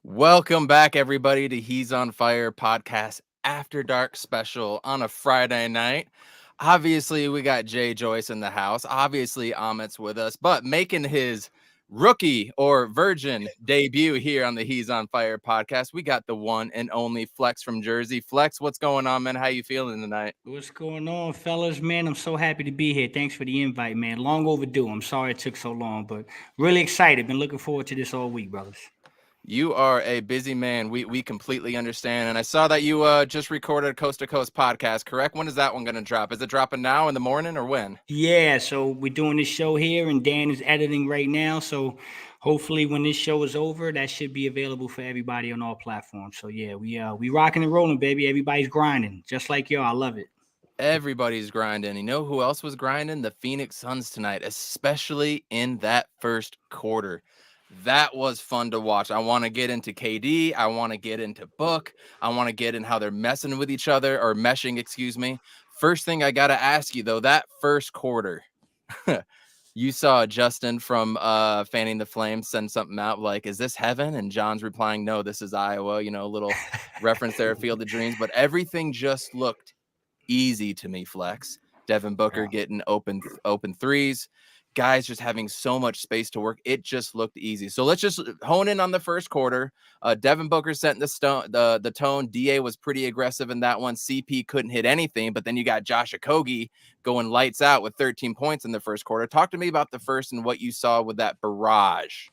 Welcome back, everybody, to He's on Fire podcast After Dark special on a Friday night. Obviously, we got Jay Joyce in the house. Obviously, Amit's with us, but making his rookie or virgin debut here on the He's on Fire podcast, we got the one and only Flex from Jersey. Flex, what's going on, man? How you feeling tonight? What's going on, fellas? Man, I'm so happy to be here. Thanks for the invite, man. Long overdue. I'm sorry it took so long, but really excited. Been looking forward to this all week, brothers. You are a busy man. We completely understand. And I saw that you just recorded a Coast to Coast podcast, correct? When is that one going to drop? Is it dropping now in the morning or when? Yeah, so we're doing this show here, and Dan is editing right now. So hopefully, when this show is over, that should be available for everybody on all platforms. So yeah, we rocking and rolling, baby. Everybody's grinding, just like y'all. I love it. Everybody's grinding. You know who else was grinding? The Phoenix Suns tonight, especially in that first quarter. That was fun to watch. I want to get into KD. I want to get into Book. I want to get in how they're messing with each other or meshing, excuse me. First thing I got to ask you, though, that first quarter, you saw Justin from Fanning the Flames send something out like, is this heaven? And John's replying, no, this is Iowa. You know, a little reference there, Field of Dreams. But everything just looked easy to me, Flex. Devin Booker getting open threes, guys just having so much space to work. It just looked easy. So let's just hone in on the first quarter. Devin Booker setting the tone. Da was pretty aggressive in that one. CP couldn't hit anything, but then you got Josh Okogie going lights out with 13 points in the first quarter. Talk to me about the first and what you saw with that barrage.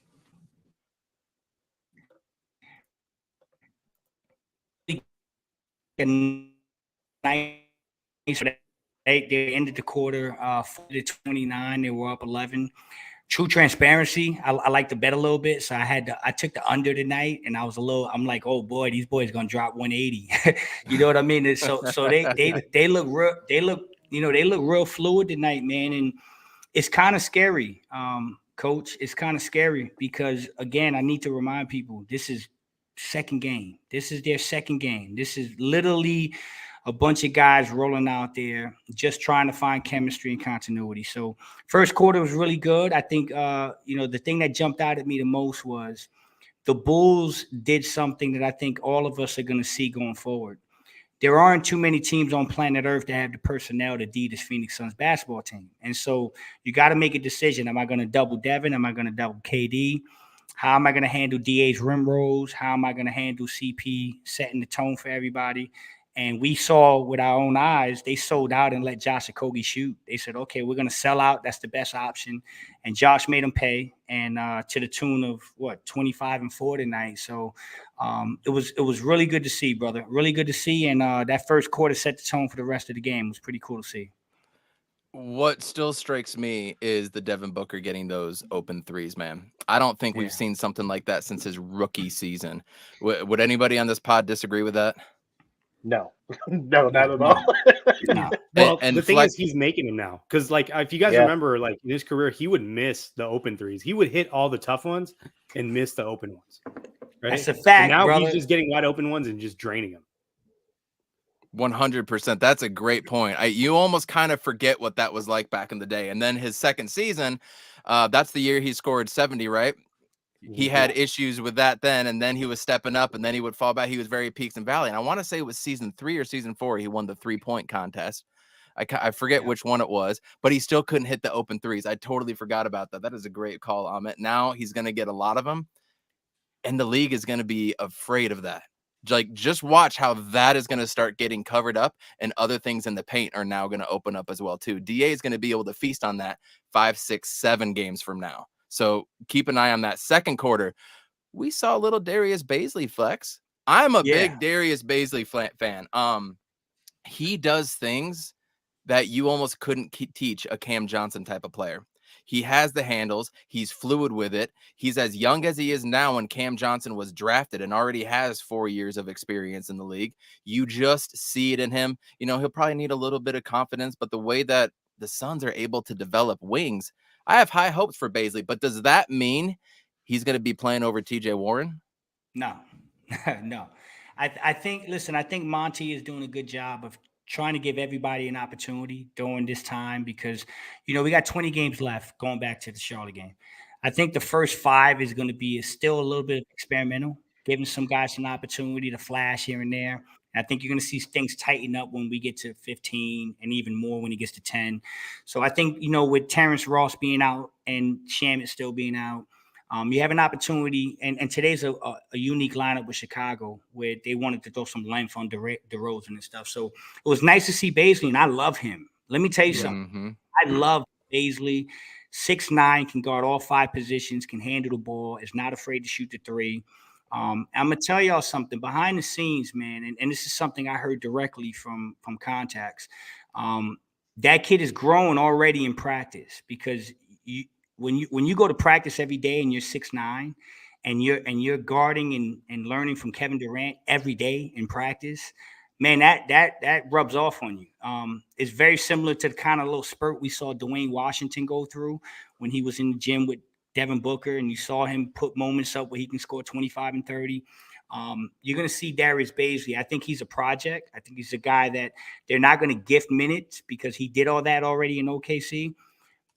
They ended the quarter 40 to 29. They were up 11. True transparency. I like to bet a little bit, so I took the under tonight, and I'm like, oh boy, these boys gonna drop 180. You know what I mean? So they look real. They look real fluid tonight, man, and it's kind of scary, Coach. It's kind of scary because again, I need to remind people this is second game. This is their second game. This is literally a bunch of guys rolling out there just trying to find chemistry and continuity. So first quarter was really good. I think the thing that jumped out at me the most was the Bulls did something that I think all of us are going to see going forward. There aren't too many teams on planet Earth that have the personnel to lead this Phoenix Suns basketball team. And so you got to make a decision. Am I going to double Devin? Am I going to double KD? How am I going to handle DA's rim rolls? How am I going to handle CP setting the tone for everybody? And we saw with our own eyes, they sold out and let Josh Okogie shoot. They said, okay, we're going to sell out. That's the best option. And Josh made him pay, and to the tune of, 25 and 4 tonight. So it was really good to see, brother. Really good to see. And that first quarter set the tone for the rest of the game. It was pretty cool to see. What still strikes me is the Devin Booker getting those open threes, man. I don't think we've seen something like that since his rookie season. Would anybody on this pod disagree with that? No, no, not at all. No. Well, And the thing Flex- is, he's making them now. Because, like, if you guys remember, like, in his career, he would miss the open threes. He would hit all the tough ones and miss the open ones. Right? That's a fact, and now brother. he's just getting wide open ones and just draining them. 100%. That's a great point. You almost kind of forget what that was like back in the day. And then his second season, that's the year he scored 70, right? He had issues with that then, and then he was stepping up, and then he would fall back. He was very peaks and valley. And I want to say it was season 3 or season 4. He won the 3-point contest. I forget which one it was, but he still couldn't hit the open threes. I totally forgot about that. That is a great call, Amit. Now he's going to get a lot of them, and the league is going to be afraid of that. Like, just watch how that is going to start getting covered up, and other things in the paint are now going to open up as well, too. DA is going to be able to feast on that 5, 6, 7 games from now. So keep an eye on that second quarter. We saw a little Darius Baisley, Flex. I'm a big Darius Baisley fan. He does things that you almost couldn't teach a Cam Johnson type of player. He has the handles. He's fluid with it. He's as young as he is now when Cam Johnson was drafted and already has 4 years of experience in the league. You just see it in him. You know, he'll probably need a little bit of confidence, but the way that the Suns are able to develop wings, I have high hopes for Baisley. But does that mean he's going to be playing over TJ Warren? No, no. I think Monty is doing a good job of trying to give everybody an opportunity during this time because, we got 20 games left going back to the Charlotte game. I think the first 5 is going to be still a little bit experimental. giving some guys an opportunity to flash here and there. I think you're going to see things tighten up when we get to 15 and even more when he gets to 10. So I think, with Terrence Ross being out and Shamet still being out, you have an opportunity. And today's a unique lineup with Chicago where they wanted to throw some length on DeRozan and stuff. So it was nice to see Bazley, and I love him. Let me tell you something. I love Bazley. 6'9", can guard all 5 positions, can handle the ball, is not afraid to shoot the 3. I'm gonna tell y'all something behind the scenes, man, and this is something I heard directly from contacts. That kid is growing already in practice because when you go to practice every day and you're 6'9", and you're guarding and learning from Kevin Durant every day in practice, man, that rubs off on you. It's very similar to the kind of little spurt we saw Dwayne Washington go through when he was in the gym with Devin Booker, and you saw him put moments up where he can score 25 and 30. You're going to see Darius Bazley. I think he's a project. I think he's a guy that they're not going to gift minutes because he did all that already in OKC.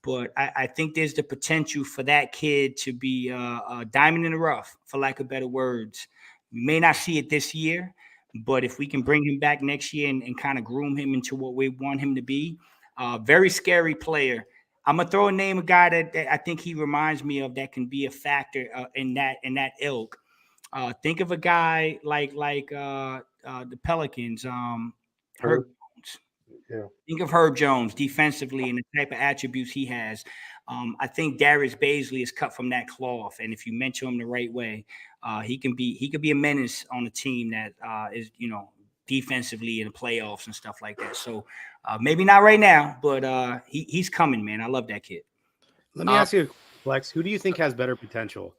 But I think there's the potential for that kid to be a diamond in the rough, for lack of better words. We may not see it this year, but if we can bring him back next year and kind of groom him into what we want him to be, very scary player. I'm gonna throw a name, a guy that I think he reminds me of that can be a factor in that ilk. Think of a guy like the Pelicans, Herb Jones. Yeah. Think of Herb Jones defensively and the type of attributes he has. I think Darius Bazley is cut from that cloth, and if you mentor him the right way, he could be a menace on a team that is defensively in the playoffs and stuff like that. So maybe not right now, but he's coming, man. I love that kid. Let me ask you, Flex, who do you think has better potential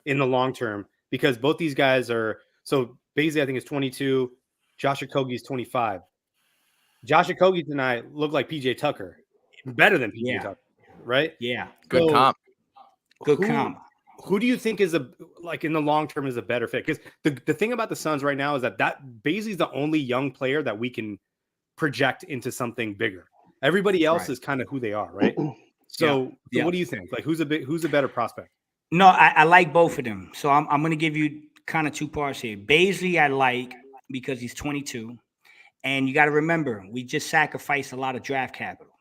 in the long term? Because both these guys are – so Bazley, I think, is 22. Josh Okogie is 25. Josh Okogie tonight looked like P.J. Tucker. Better than P.J. Tucker, right? Yeah. Good comp. Good comp. Who do you think is in the long term is a better fit? Because the thing about the Suns right now is that Bazley's the only young player that we can project into something bigger. Everybody else is kind of who they are, right? So what do you think? Like, who's a better prospect? No, I like both of them. So I'm going to give you kind of 2 parts here. Bazley I like because he's 22. And you got to remember, we just sacrificed a lot of draft capital.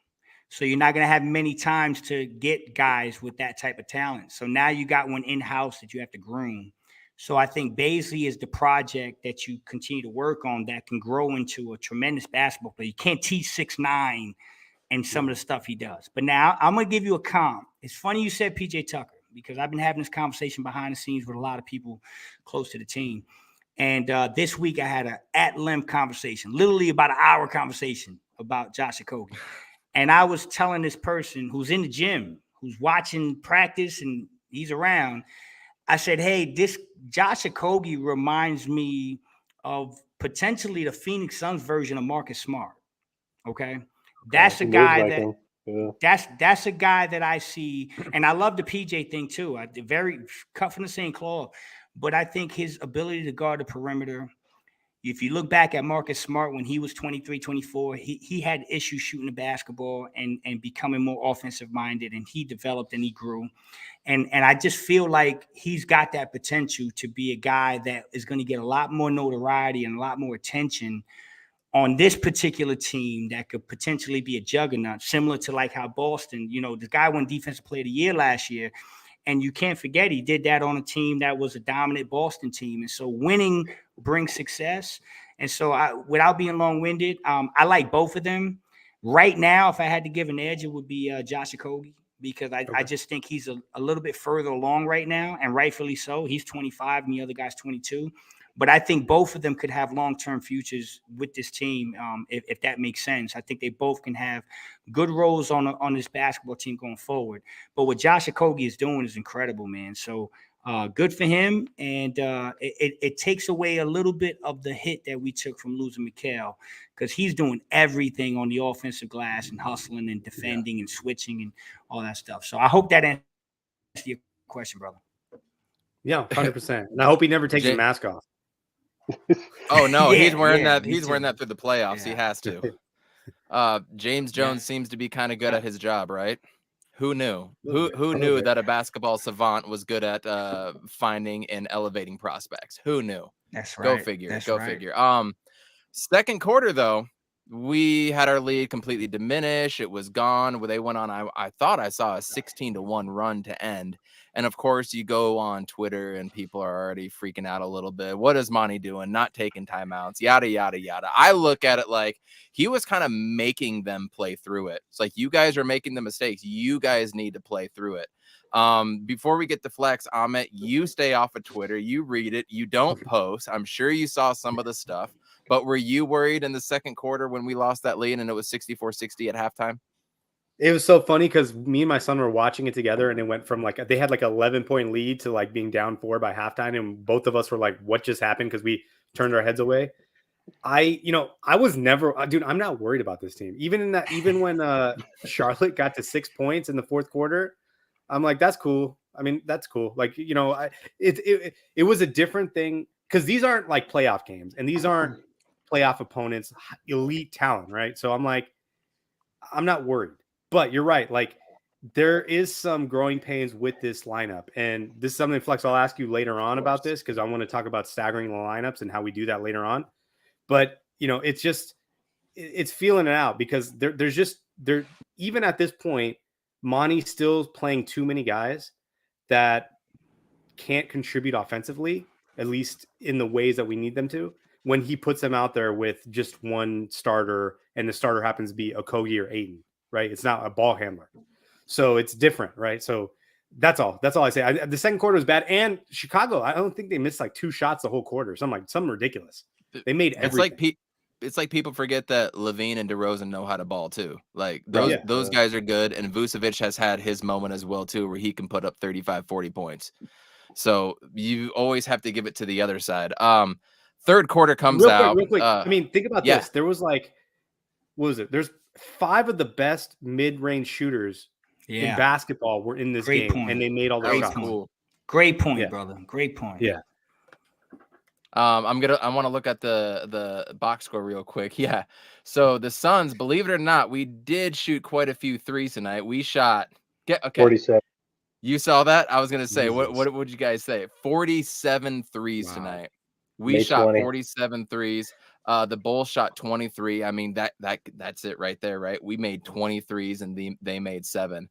So you're not going to have many times to get guys with that type of talent. So now you got one in-house that you have to groom. So I think Bazley is the project that you continue to work on that can grow into a tremendous basketball player. You can't teach 6'9" and some of the stuff he does. But now I'm going to give you a comp. It's funny you said P.J. Tucker because I've been having this conversation behind the scenes with a lot of people close to the team. And this week I had an at-length conversation, literally about an hour conversation about Josh Okogie. And I was telling this person who's in the gym, who's watching practice and he's around, I said, hey, this Josh Okogie reminds me of potentially the Phoenix Suns version of Marcus Smart. Okay. That's a guy that's a guy that I see. And I love the PJ thing too. Very cut from the same cloth. But I think his ability to guard the perimeter, if you look back at Marcus Smart when he was 23, 24, he had issues shooting the basketball and becoming more offensive minded, and he developed and he grew. And I just feel like he's got that potential to be a guy that is going to get a lot more notoriety and a lot more attention on this particular team that could potentially be a juggernaut, similar to like how Boston, the guy won Defensive Player of the Year last year. And you can't forget he did that on a team that was a dominant Boston team. And so winning brings success. And so without being long-winded, I like both of them. Right now, if I had to give an edge, it would be Josh Okogie because I just think he's a little bit further along right now, and rightfully so. He's 25 and the other guy's 22. But I think both of them could have long-term futures with this team, if that makes sense. I think they both can have good roles on this basketball team going forward. But what Josh Okogie is doing is incredible, man. So good for him. And it takes away a little bit of the hit that we took from losing Mikal because he's doing everything on the offensive glass and hustling and defending and switching and all that stuff. So I hope that answers your question, brother. Yeah, 100%. And I hope he never takes his mask off. Oh no, he's wearing that. He's wearing that through the playoffs. Yeah. He has to. James Jones seems to be kind of good at his job, right? Who knew? Little Who bit. knew that a basketball savant was good at finding and elevating prospects? Who knew? That's Go right. figure. That's Go right. figure. Second quarter though, we had our lead completely diminish. It was gone. They went on. I thought I saw a 16-1 run to end. And of course, you go on Twitter and people are already freaking out a little bit. What is Monty doing? Not taking timeouts, yada, yada, yada. I look at it like he was kind of making them play through it. It's like, you guys are making the mistakes. You guys need to play through it. Before we get to Flex, Amit, you stay off of Twitter. You read it. You don't post. I'm sure you saw some of the stuff. But were you worried in the second quarter when we lost that lead and it was 64-60 at halftime? It was so funny because me and my son were watching it together, and it went from like they had like 11-point lead to like being down 4 by halftime, and both of us were like, "What just happened?" Because we turned our heads away. I was never, dude. I'm not worried about this team. Even when Charlotte got to 6 points in the fourth quarter, I'm like, that's cool. I mean, that's cool. Like, it was a different thing because these aren't like playoff games, and these aren't playoff opponents, elite talent, right? So I'm like, I'm not worried. But you're right. Like, there is some growing pains with this lineup. And this is something, Flex, I'll ask you later on about this because I want to talk about staggering the lineups and how we do that later on. But, it's feeling it out because there's even at this point, Monty's still playing too many guys that can't contribute offensively, at least in the ways that we need them to, when he puts them out there with just one starter and the starter happens to be Okogie or Ayton. Right, it's not a ball handler, so it's different, right? So that's all I say. The second quarter was bad, and Chicago, I don't think they missed like 2 shots the whole quarter. Something ridiculous. They made everything. It's like people forget that Levine and DeRozan know how to ball too. Like those guys are good, and Vucevic has had his moment as well too, where he can put up 35, 40 points. So you always have to give it to the other side. Third quarter comes out. Real quick. I mean, think about this. There was like, what was it? There's 5 of the best mid-range shooters in basketball were in this game, and they made all the shots. Cool. Great point, brother. Great point. Yeah. I want to look at the box score real quick. Yeah. So the Suns, believe it or not, we did shoot quite a few threes tonight. We shot 47. You saw that? I was gonna say, what would you guys say? 47 threes tonight. We shot 20. 47 threes. The Bulls shot 23. I mean, that's it right there, right? We made 23s and they made 7.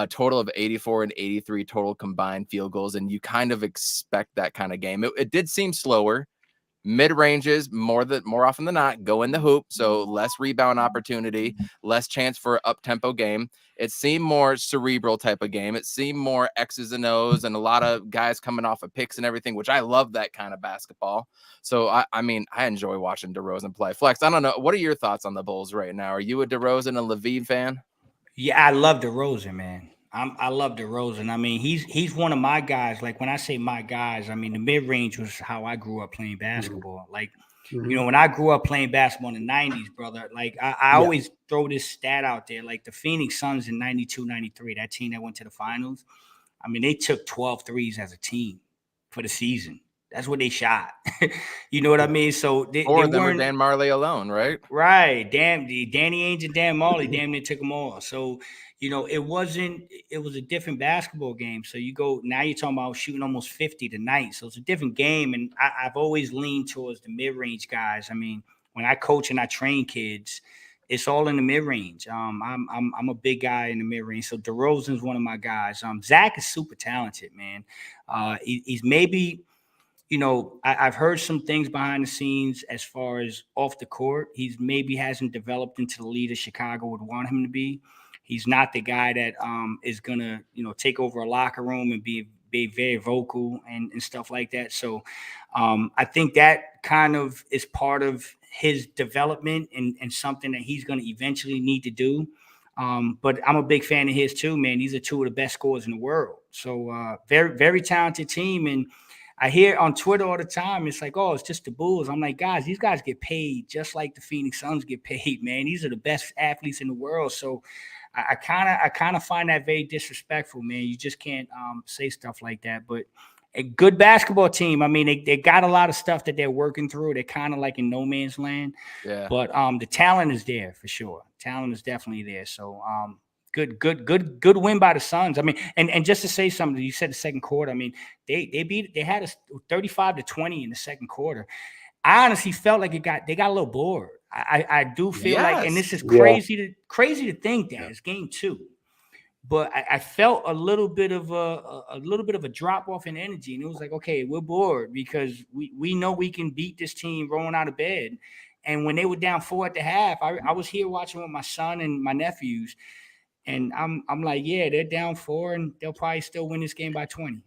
Total of 84 and 83 total combined field goals, and you kind of expect that kind of game. It did seem slower. Mid-ranges more often than not go in the hoop, so less rebound opportunity, less chance for up-tempo game. It seemed more cerebral type of game. It seemed more X's and O's and a lot of guys coming off of picks and everything, which I love that kind of basketball. So I mean, I enjoy watching DeRozan play. Flex, I don't know. What are your thoughts on the Bulls right now? Are you a DeRozan and Levine fan? Yeah, I love DeRozan, man. I love DeRozan. I mean, he's one of my guys. Like, when I say my guys, I mean the mid range was how I grew up playing basketball. Like, when I grew up playing basketball in the 90s, brother, like I always throw this stat out there. Like the Phoenix Suns in 92, 93, that team that went to the finals. I mean, they took 12 threes as a team for the season. That's what they shot. You know what I mean? So they weren't Dan Marley alone, right? Right. Danny Ainge and Dan Marley, damn near took them all. So, it was a different basketball game. So now you're talking about shooting almost 50 tonight. So it's a different game. And I've always leaned towards the mid-range guys. I mean, when I coach and I train kids, it's all in the mid-range. I'm a big guy in the mid-range. So DeRozan's one of my guys. Zach is super talented, man. He's maybe, I've heard some things behind the scenes as far as off the court. He's maybe hasn't developed into the leader Chicago would want him to be. He's not the guy that is gonna, take over a locker room and be very vocal and stuff like that. So I think that kind of is part of his development and something that he's going to eventually need to do. But I'm a big fan of his too, man. These are 2 of the best scorers in the world. So very, very talented team. And I hear on Twitter all the time, it's like, oh, it's just the Bulls. I'm like, guys, these guys get paid just like the Phoenix Suns get paid, man. These are the best athletes in the world. So I kind of find that very disrespectful, man. You just can't say stuff like that. But a good basketball team, I mean, they got a lot of stuff that they're working through. They're kind of like in no man's land. Yeah. But the talent is there for sure. Talent is definitely there. So Good win by the Suns. I mean, and just to say something, you said the second quarter. I mean, they had us 35-20 in the second quarter. I honestly felt like they got a little bored. I do feel like, and this is crazy to think that it's game 2. But I felt a little bit of a drop off in energy, and it was like, okay, we're bored because we know we can beat this team rolling out of bed. And when they were down 4 at the half, I was here watching with my son and my nephews, and I'm like, yeah, they're down 4, and they'll probably still win this game by 20.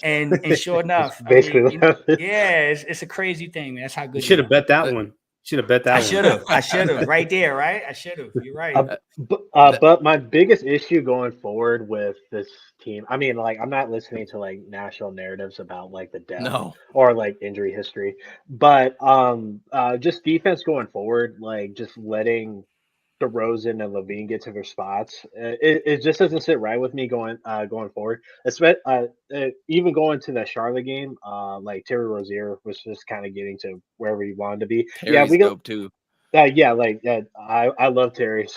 and sure enough, it's a crazy thing, man. That's how good you should have bet that one. Should have bet that one. I should have right there, right? I should have. You're right. But my biggest issue going forward with this team, I mean, like, I'm not listening to like national narratives about like the depth or like injury history, but just defense going forward, like just letting DeRozan and Levine get to their spots. It just doesn't sit right with me going forward. Even going to the Charlotte game, like Terry Rozier was just kind of getting to wherever he wanted to be. Terry's we go dope too. I love Terry.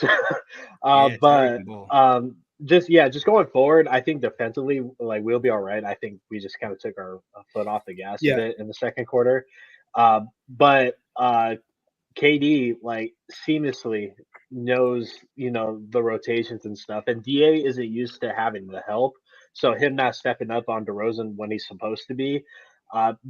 Just going forward, I think defensively, like, we'll be all right. I think we just kind of took our foot off the gas a bit in the second quarter. But KD like seamlessly knows, the rotations and stuff, and DA isn't used to having the help. So him not stepping up on DeRozan when he's supposed to be,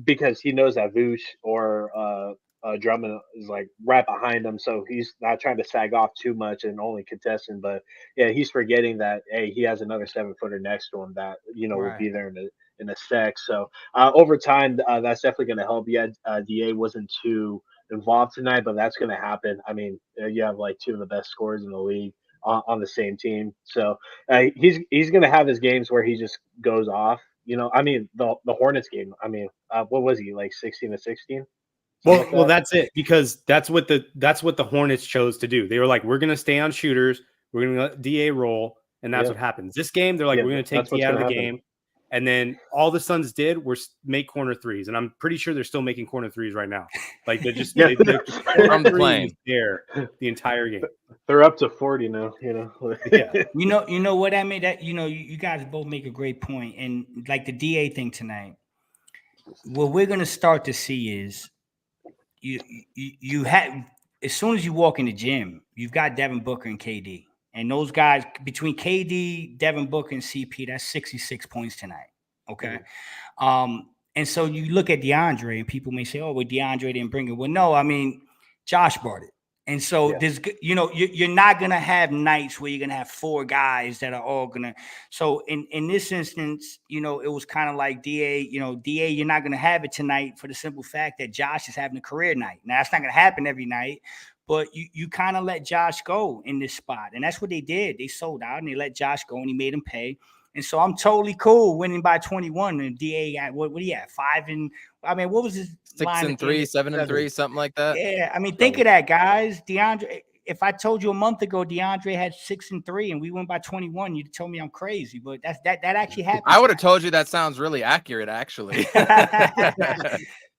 because he knows that Vooch or Drummond is like right behind him, so he's not trying to sag off too much and only contesting. But yeah, he's forgetting that he has another 7-footer next to him that will be there in a sec. So over time, that's definitely going to help. Yeah, Da wasn't too involved tonight, but that's going to happen. I mean, you have like 2 of the best scorers in the league on the same team, so he's going to have his games where he just goes off. I mean, the Hornets game. I mean, what was he, like 16-16? Well, that's it, because that's what the Hornets chose to do. They were like, we're going to stay on shooters, we're going to let DA roll, and that's what happens. This game, they're like, we're going to take DA out of the game, and then all the Suns did was make corner threes, and I'm pretty sure they're still making corner threes right now. Like, they're just they're from the plane there the entire game. They're up to 40 now. You know what I mean? That you guys both make a great point, and like the DA thing tonight, what we're going to start to see is. You have, as soon as you walk in the gym, you've got Devin Booker and KD, and those guys between KD, Devin Booker, and CP, that's 66 points tonight. Okay, and so you look at DeAndre, and people may say, "Oh, well, DeAndre didn't bring it." Well, no, I mean, Josh brought it. And so there's, you're not going to have nights where you're going to have 4 guys that are all going to. So in this instance, it was kind of like DA, you're not going to have it tonight for the simple fact that Josh is having a career night. Now, that's not going to happen every night, but you kind of let Josh go in this spot. And that's what they did. They sold out and they let Josh go and he made him pay. And so I'm totally cool winning by 21. And DA got what he had 5 and I mean, what was his 6-3, 7-3, something like that? Yeah, I mean, think of that, guys. DeAndre. If I told you a month ago DeAndre had 6-3 and we went by 21, you'd tell me I'm crazy. But that actually happened. I would have told you that sounds really accurate, actually.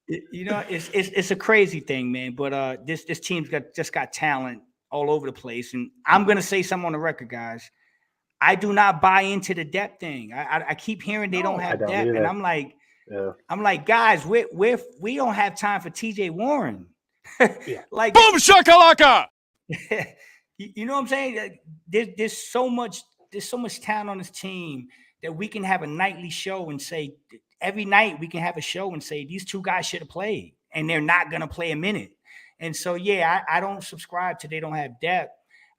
It's a crazy thing, man. But this team's got talent all over the place, and I'm gonna say something on the record, guys. I do not buy into the depth thing. I keep hearing they don't have depth, and I'm like, guys, we don't have time for TJ Warren. Like, boom shakalaka. You know what I'm saying? There's so much talent on this team that we can have a nightly show and say every night we can have a show and say these 2 guys should have played, and they're not gonna play a minute. And so I don't subscribe to they don't have depth.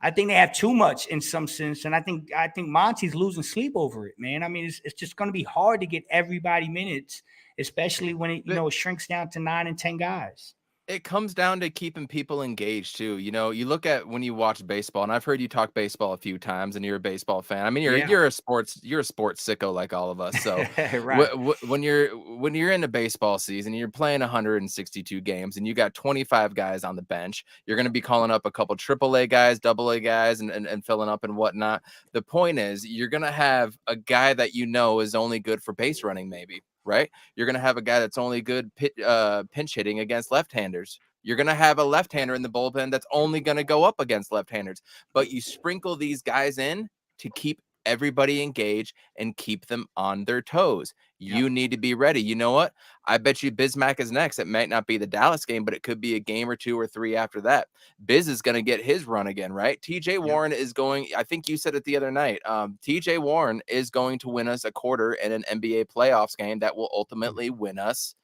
I think they have too much in some sense, and I think Monty's losing sleep over it, man. I mean, it's just going to be hard to get everybody minutes, especially when it shrinks down to 9 and 10 guys. It comes down to keeping people engaged too. You look at when you watch baseball, and I've heard you talk baseball a few times, and you're a baseball fan. I mean, you're a sports sicko like all of us. So right. when you're in the baseball season, you're playing 162 games, and you got 25 guys on the bench. You're going to be calling up a couple AAA guys, AA guys, and filling up and whatnot. The point is, you're going to have a guy that is only good for base running, maybe. Right, you're gonna have a guy that's only good pinch hitting against left-handers. You're going to have a left-hander in the bullpen that's only going to go up against left-handers. But you sprinkle these guys in to keep everybody engaged and keep them on their toes. You need to be ready. You know what? I bet you Bismack is next. It might not be the Dallas game, but it could be a game or 2 or 3 after that. Biz is going to get his run again, right? TJ Warren is going, I think you said it the other night. TJ Warren is going to win us a quarter in an NBA playoffs game that will ultimately win us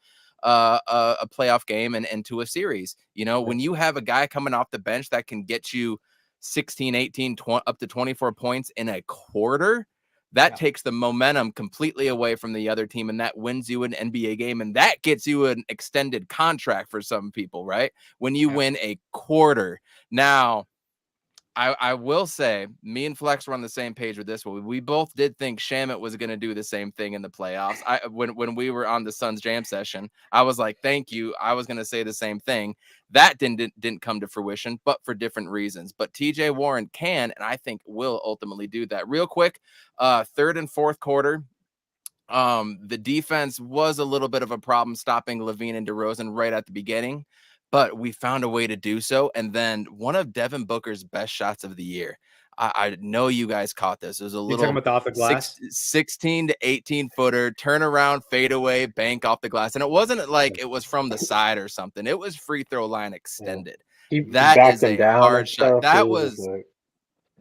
a playoff game and into a series. You know, when you have a guy coming off the bench that can get you 16, 18, 20, up to 24 points in a quarter, that takes the momentum completely away from the other team, and that wins you an NBA game, and that gets you an extended contract for some people, right? When you win a quarter. Now, I will say, me and Flex were on the same page with this one. We both did think Shamit was going to do the same thing in the playoffs. When we were on the Suns jam session, I was like, thank you. I was going to say the same thing. That didn't come to fruition, but for different reasons. But TJ Warren can, and I think will ultimately do that. Real quick, third and fourth quarter, the defense was a little bit of a problem stopping Levine and DeRozan right at the beginning, but we found a way to do so. And then one of Devin Booker's best shots of the year. I know you guys caught this. It was a little talking about the off the glass? 16 to 18 footer, turn around, fade away, bank off the glass. And it wasn't like it was from the side or something. It was free throw line extended. He That backed is him a down hard and shot. stuff, too.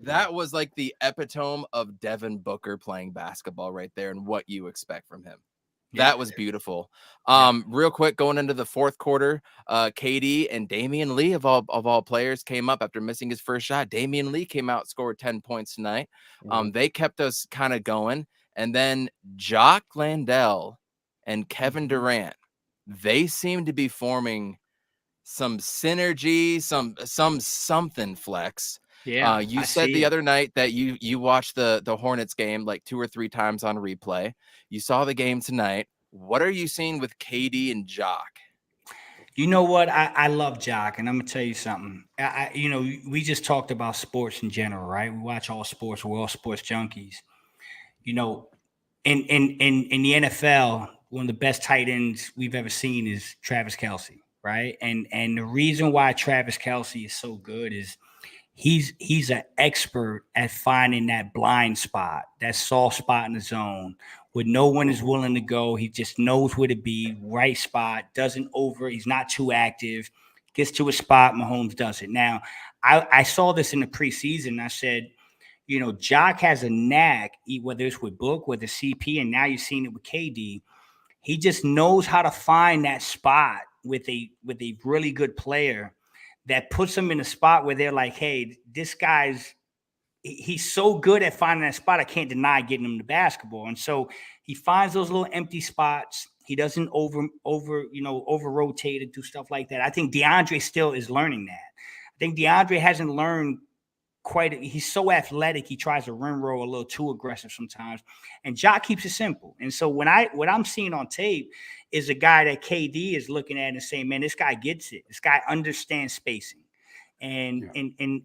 That was like the epitome of Devin Booker playing basketball right there and what you expect from him. That was beautiful. Real quick, going into the fourth quarter, KD and Damian Lee of all players came up after missing his first shot. Damian Lee came out, scored 10 points tonight. They kept us kind of going. And then Jock Landell and Kevin Durant, they seem to be forming some synergy, something, Flex. Yeah, you said the other night that you watched the Hornets game like 2 or 3 times on replay. You saw the game tonight. What are you seeing with KD and Jock? You know what? I love Jock, and I'm gonna tell you something. We just talked about sports in general, right? We watch all sports. We're all sports junkies. You know, in the NFL, one of the best tight ends we've ever seen is Travis Kelce, right? And the reason why Travis Kelce is so good is he's an expert at finding that blind spot, that soft spot in the zone where no one is willing to go. He just knows where to be, right spot, he's not too active, gets to a spot, Mahomes does it. Now, I saw this in the preseason. I said, Jock has a knack, whether it's with Book, with the CP, and now you've seen it with KD. He just knows how to find that spot with a really good player that puts them in a spot where they're like, hey, this he's so good at finding that spot. I can't deny getting him the basketball. And so he finds those little empty spots. He doesn't over rotate and do stuff like that. I think DeAndre still is learning that. I think DeAndre hasn't learned he's so athletic. He tries to rim roll a little too aggressive sometimes. And Jock keeps it simple. And so what I'm seeing on tape is a guy that KD is looking at and saying, man, this guy gets it. This guy understands spacing. And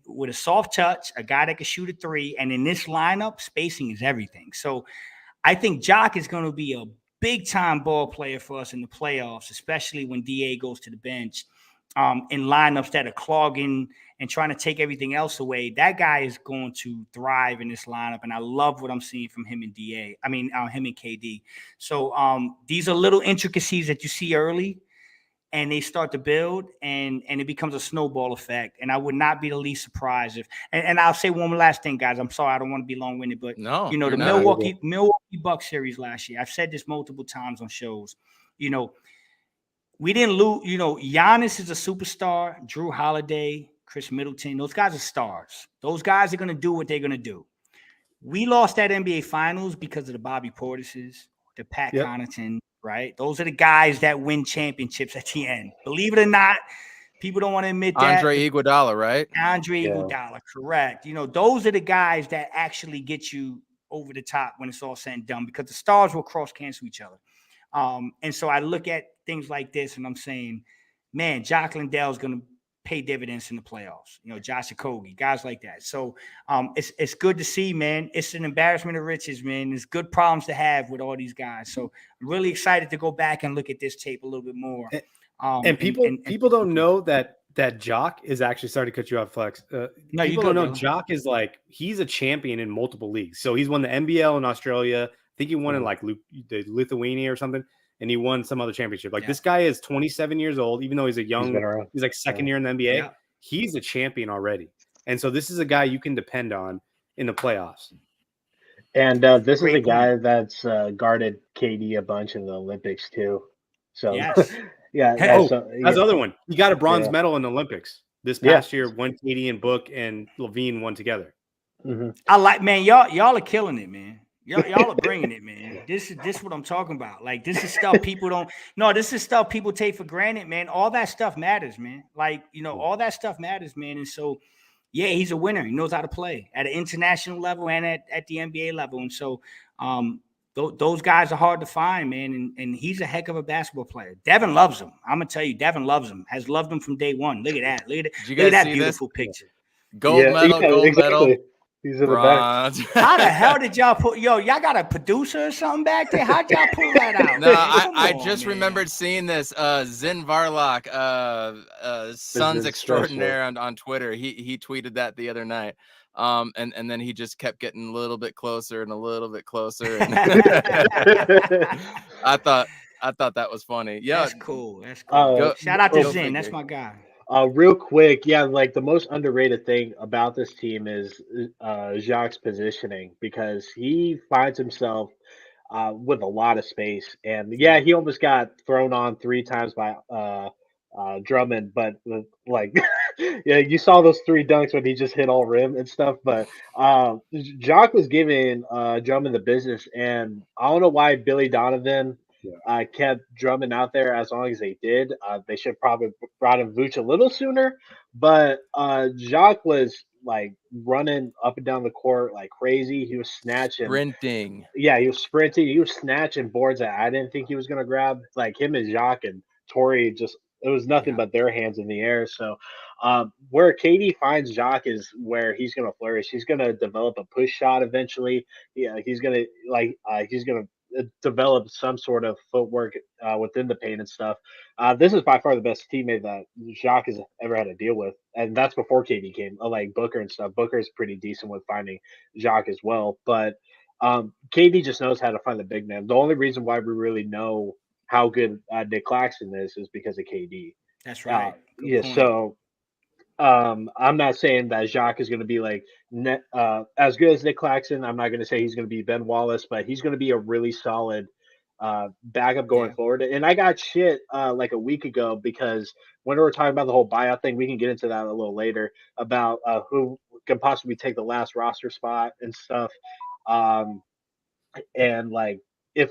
with a soft touch, a guy that can shoot a 3. And in this lineup, spacing is everything. So I think Jock is going to be a big time ball player for us in the playoffs, especially when DA goes to the bench. In lineups that are clogging and trying to take everything else away, that guy is going to thrive in this lineup. And I love what I'm seeing from him and him and KD. So these are little intricacies that you see early, and they start to build, and it becomes a snowball effect. And I would not be the least surprised if, and I'll say one last thing, guys. I'm sorry, I don't want to be long-winded, but the Milwaukee Bucks series last year, I've said this multiple times on shows, we didn't lose. Giannis is a superstar. Drew Holiday, Chris Middleton, those guys are stars. Those guys are going to do what they're going to do. We lost that NBA Finals because of the Bobby Portises, the Pat Connaughton, right? Those are the guys that win championships at the end. Believe it or not, people don't want to admit that. Andre Iguodala, right? Andre Iguodala, correct. Those are the guys that actually get you over the top when it's all said and done, because the stars will cross-cancel each other. And so I look at things like this and I'm saying, man, Jock Landell is going to pay dividends in the playoffs. Josh Okogie, guys like that. So it's good to see, man. It's an embarrassment of riches, man. There's good problems to have with all these guys. So I'm really excited to go back and look at this tape a little bit more. And people don't know that Jock is actually, sorry to cut you off, Flex. No, people don't know Jock is like, he's a champion in multiple leagues. So he's won the NBL in Australia. I think he won in like the Lithuania or something, and he won some other championship. Like this guy is 27 years old, even though he's he's like second year in the NBA. Yeah. He's a champion already. And so this is a guy you can depend on in the playoffs. And this is a guy that's guarded KD a bunch in the Olympics too. So yes. yeah. Hey, that's the other one. He got a bronze medal in the Olympics this past year when KD and Book and Levine won together. Mm-hmm. I like, man, y'all are killing it, man. Y'all are bringing it, man. This is what I'm talking about. Like, this is stuff people don't know. This is stuff people take for granted, man. All that stuff matters, man. Like, all that stuff matters, man. And so, yeah, he's a winner. He knows how to play at an international level and at the NBA level. And so, those guys are hard to find, man. And he's a heck of a basketball player. Devin loves him. I'm gonna tell you, Devin loves him. Has loved him from day one. Look at that. Look at that beautiful picture. Gold medal. He's in the back. How the hell did y'all y'all got a producer or something back there? How'd y'all pull that out? No, I just remembered seeing this. Zin Varlock, Sons Extraordinaire on Twitter. He tweeted that the other night. And then he just kept getting a little bit closer and a little bit closer. And I thought that was funny. Yeah, that's cool. That's cool. Shout out to Zin. That's my guy. Real quick, like the most underrated thing about this team is Jacques' positioning, because he finds himself with a lot of space. And he almost got thrown on 3 times by Drummond, but like you saw those 3 dunks when he just hit all rim and stuff. But Jacques was giving Drummond the business, and I don't know why Billy Donovan kept Drummond out there as long as they did. They should probably brought in Vooch a little sooner, but Jacques was like running up and down the court like crazy. He was sprinting. Yeah, he was sprinting. He was snatching boards that I didn't think he was going to grab. Like him and Jacques and Torrey, it was nothing but their hands in the air. So where KD finds Jacques is where he's going to flourish. He's going to develop a push shot eventually. Yeah, he's going to develop some sort of footwork within the paint and stuff. This is by far the best teammate that Jacques has ever had to deal with, and that's before KD came. Like Booker and stuff. Booker is pretty decent with finding Jacques as well, but KD just knows how to find the big man. The only reason why we really know how good Nick Claxton is because of KD. That's right. So I'm not saying that Jacques is going to be like as good as Nick Claxton. I'm not going to say he's going to be Ben Wallace, but he's going to be a really solid backup going forward. And I got shit like a week ago because when we were talking about the whole buyout thing, we can get into that a little later about who can possibly take the last roster spot and stuff. And like if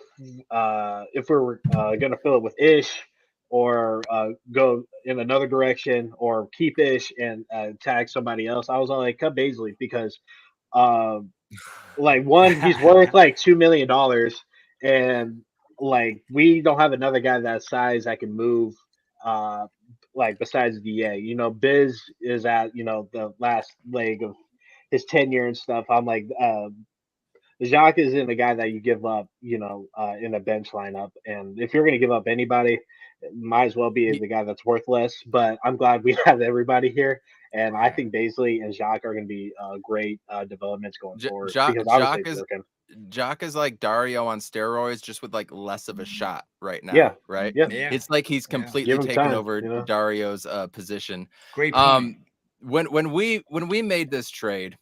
we're going to fill it with Ish, or go in another direction, or keep Ish and tag somebody else, I was all like, cut Baisley, because like one, he's worth like $2 million, and like we don't have another guy that size that can move like besides DA. Biz is at the last leg of his tenure and stuff. I'm like Jacques isn't a guy that you give up in a bench lineup, and if you're going to give up anybody, it might as well be the guy that's worth less. But I'm glad we have everybody here, and I think Baisley and Jacques are going to be great developments going forward. Jacques is like Dario on steroids, just with like less of a shot right now. Yeah, right. Yeah. It's like he's completely taken over Dario's position. Great point. When we made this trade,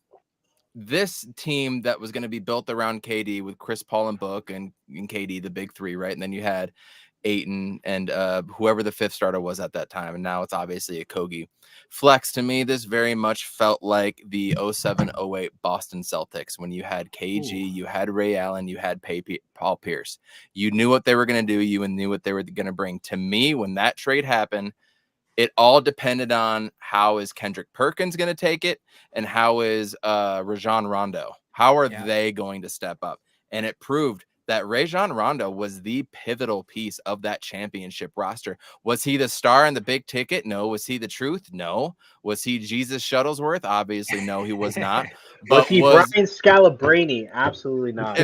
this team that was going to be built around KD with Chris Paul and Book and KD, the big 3, right? And then you had Ayton and whoever the 5th starter was at that time, and now it's obviously a Kogi. Flex, to me, this very much felt like the 07-08 Boston Celtics when you had KG, you had Ray Allen, you had Paul Pierce. You knew what they were going to do, you knew what they were going to bring. To me, when that trade happened, it all depended on how is Kendrick Perkins going to take it, and how is Rajon Rondo. How are they going to step up? And it proved that Rajon Rondo was the pivotal piece of that championship roster. Was he the star in the big ticket? No. Was he the truth? No. Was he Jesus Shuttlesworth? Obviously, no, he was not. But was he Brian Scalabrine? Absolutely not.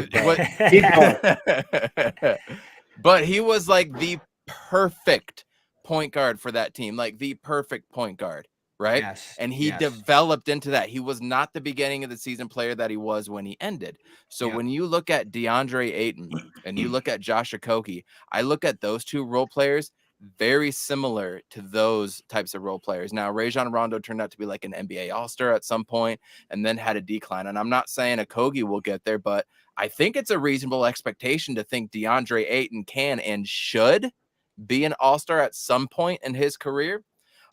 But he was like the perfect point guard for that team, like the perfect point guard, right? Yes. And he developed into that. He was not the beginning of the season player that he was when he ended. So when you look at DeAndre Ayton and you look at Josh Okogie, I look at those two role players very similar to those types of role players. Now, Rajon Rondo turned out to be like an NBA All-Star at some point and then had a decline. And I'm not saying Okogie will get there, but I think it's a reasonable expectation to think DeAndre Ayton can and should be an All-Star at some point in his career.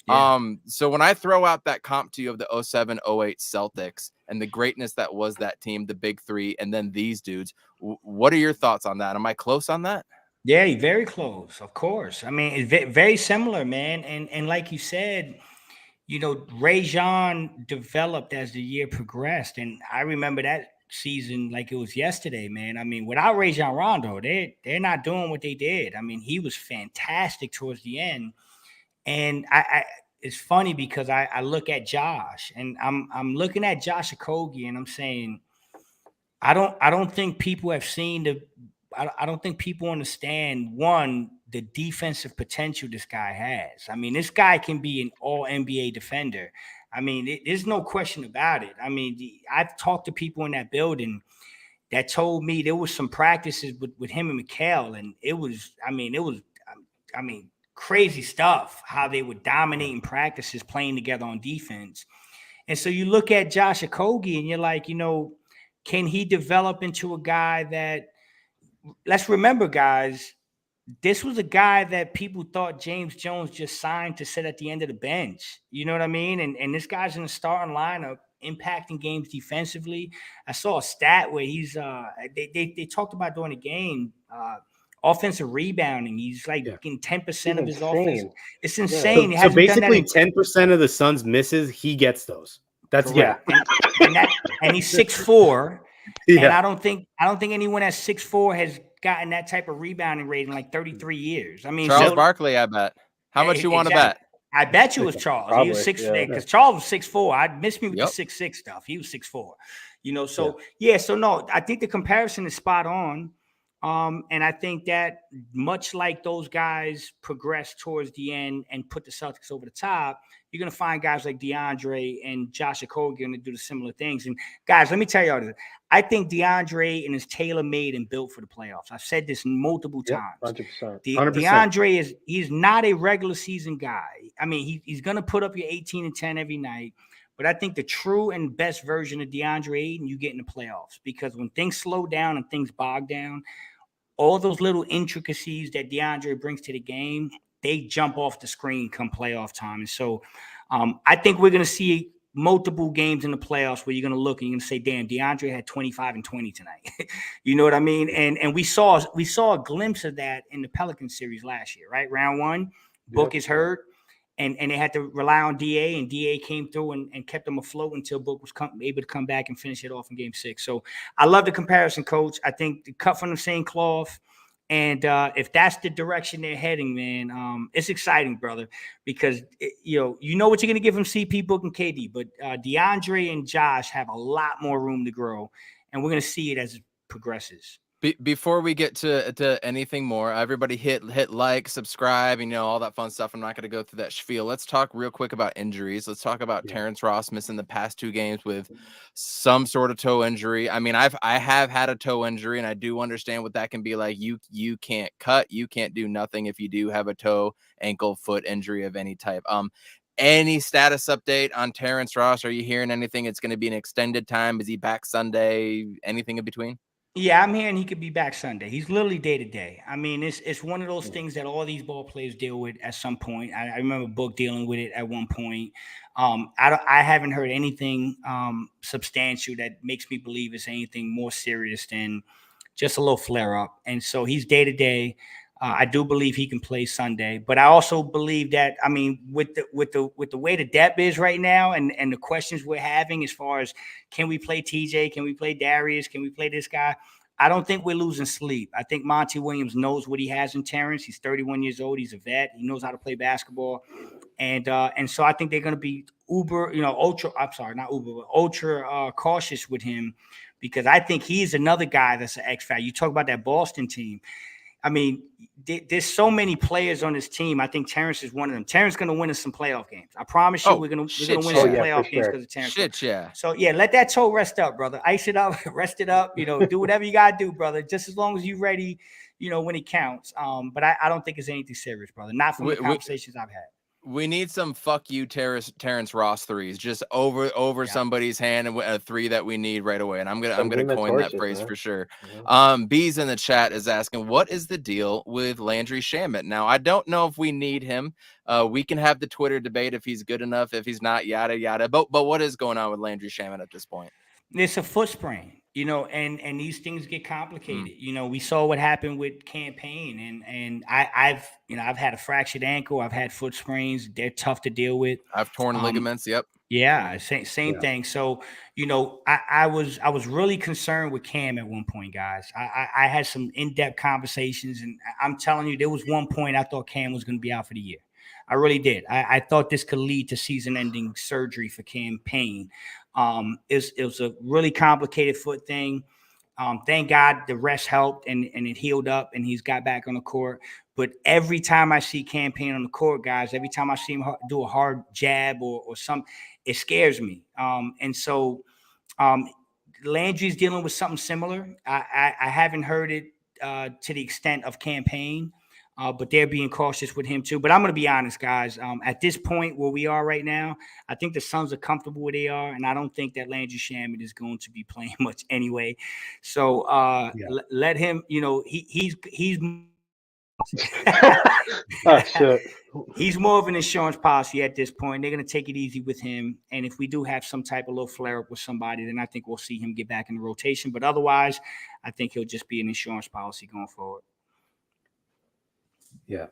So when I throw out that comp to you of the 07-08 Celtics and the greatness that was that team, the big three, and then these dudes, what are your thoughts on that? Am I close on that? Yeah, very close, of course. I mean, it's very similar, man. And like you said, you know, Rajon developed as the year progressed. And I remember that season like it was yesterday, man. I mean, without Rajon Rondo, they're not doing what they did. I mean, he was fantastic towards the end. And I it's funny because I look at Josh and I'm looking at Josh Okogie and I'm saying, I don't think people have seen I don't think people understand one, the defensive potential this guy has. I mean, this guy can be an all NBA defender. I mean, there's no question about it. I mean, I've talked to people in that building that told me there was some practices with him and Mikal, and it was crazy stuff how they were dominating practices, playing together on defense. And so you look at Josh Okogie and you're like, you know, can he develop into a guy that, let's remember, guys, this was a guy that people thought James Jones just signed to sit at the end of the bench. You know what I mean? And this guy's in the starting lineup, impacting games defensively. I saw a stat where he's they talked about during the game, offensive rebounding. He's like getting 10% of his offense. It's insane. So basically 10% of the Suns misses, he gets those. That's correct. And he's 6'4". And I don't think anyone at 6'4" has gotten that type of rebounding rate in like 33 years. I mean, Charles Barkley, I bet. How much you want to bet? I bet you it was Charles. Probably, he was 6'4" because Charles was 6'4". I missed me with the 6'6" stuff. He was 6'4". You know, so so no, I think the comparison is spot on. And I think that much like those guys progress towards the end and put the Celtics over the top, you're going to find guys like DeAndre and Josh Okogie going to do the similar things. And guys, let me tell you all this. I think DeAndre is tailor-made and built for the playoffs. I've said this multiple times. 100%. DeAndre he's not a regular season guy. I mean, he's going to put up your 18 and 10 every night. But I think the true and best version of DeAndre Ayton, you get in the playoffs. Because when things slow down and things bog down, all those little intricacies that DeAndre brings to the game, they jump off the screen come playoff time. And so I think we're going to see multiple games in the playoffs where you're going to look and you're going to say, damn, DeAndre had 25 and 20 tonight. You know what I mean? And we saw a glimpse of that in the Pelicans series last year, right? Round one, Book is hurt. And they had to rely on DA, and DA came through and kept them afloat until Book was able to come back and finish it off in Game 6. So I love the comparison, Coach. I think the cut from the same cloth. And if that's the direction they're heading, man, it's exciting, brother, because you know what you're going to give them, CP, Book, and KD. But DeAndre and Josh have a lot more room to grow, and we're going to see it as it progresses. Before we get to anything more, everybody hit like, subscribe, you know, all that fun stuff. I'm not going to go through that spiel. Let's talk real quick about injuries. Let's talk about Terrence Ross missing the past 2 games with some sort of toe injury. I mean, I have had a toe injury, and I do understand what that can be like. You can't cut, you can't do nothing if you do have a toe, ankle, foot injury of any type. Any status update on Terrence Ross? Are you hearing anything? It's going to be an extended time. Is he back Sunday? Anything in between? Yeah, I'm hearing he could be back Sunday. He's literally day to day. I mean, it's one of those things that all these ball players deal with at some point. I remember Book dealing with it at one point. I haven't heard anything substantial that makes me believe it's anything more serious than just a little flare up. And so he's day to day. I do believe he can play Sunday, but I also believe that, I mean, with the way the depth is right now and the questions we're having as far as can we play TJ, can we play Darius, can we play this guy? I don't think we're losing sleep. I think Monty Williams knows what he has in Terrence. He's 31 years old. He's a vet. He knows how to play basketball. And so I think they're going to be ultra cautious with him, because I think he's another guy that's an X factor. You talk about that Boston team. I mean, there's so many players on this team. I think Terrence is one of them. Terrence going to win us some playoff games. I promise you, we're gonna win some playoff games because of Terrence. Shit, yeah. So yeah, let that toe rest up, brother. Ice it up, rest it up. Do whatever you gotta do, brother. Just as long as you're ready, when it counts. But I don't think it's anything serious, brother. Not from the conversations I've had. We need some fuck you Terrence Ross threes just over somebody's hand, and a three that we need right away. And I'm gonna coin that phrase for sure. Bees in the chat is asking, what is the deal with Landry Shamet? Now, I don't know if we need him. We can have the Twitter debate if he's good enough, if he's not, yada yada. But what is going on with Landry Shamet at this point? It's a foot sprain, and these things get complicated. We saw what happened with campaign, and I've had a fractured ankle. I've had foot sprains. They're tough to deal with. I've torn ligaments. Yep. Yeah, same thing. So, I was really concerned with Cam at one point, guys. I had some in-depth conversations, and I'm telling you, there was one point I thought Cam was going to be out for the year. I really did. I thought this could lead to season-ending surgery for Cam Payne. It was a really complicated foot thing. Thank God the rest helped and it healed up and he's got back on the court. But every time I see Cam Payne on the court, guys, every time I see him do a hard jab or something, it scares me. And so Landry's dealing with something similar. I haven't heard it to the extent of Cam Payne. But they're being cautious with him too. But I'm going to be honest, guys. At this point where we are right now, I think the Suns are comfortable where they are, and I don't think that Landry Shamet is going to be playing much anyway. So let him. He's oh, shit. He's more of an insurance policy at this point. They're going to take it easy with him, and if we do have some type of little flare up with somebody, then I think we'll see him get back in the rotation. But otherwise, I think he'll just be an insurance policy going forward. Yeah.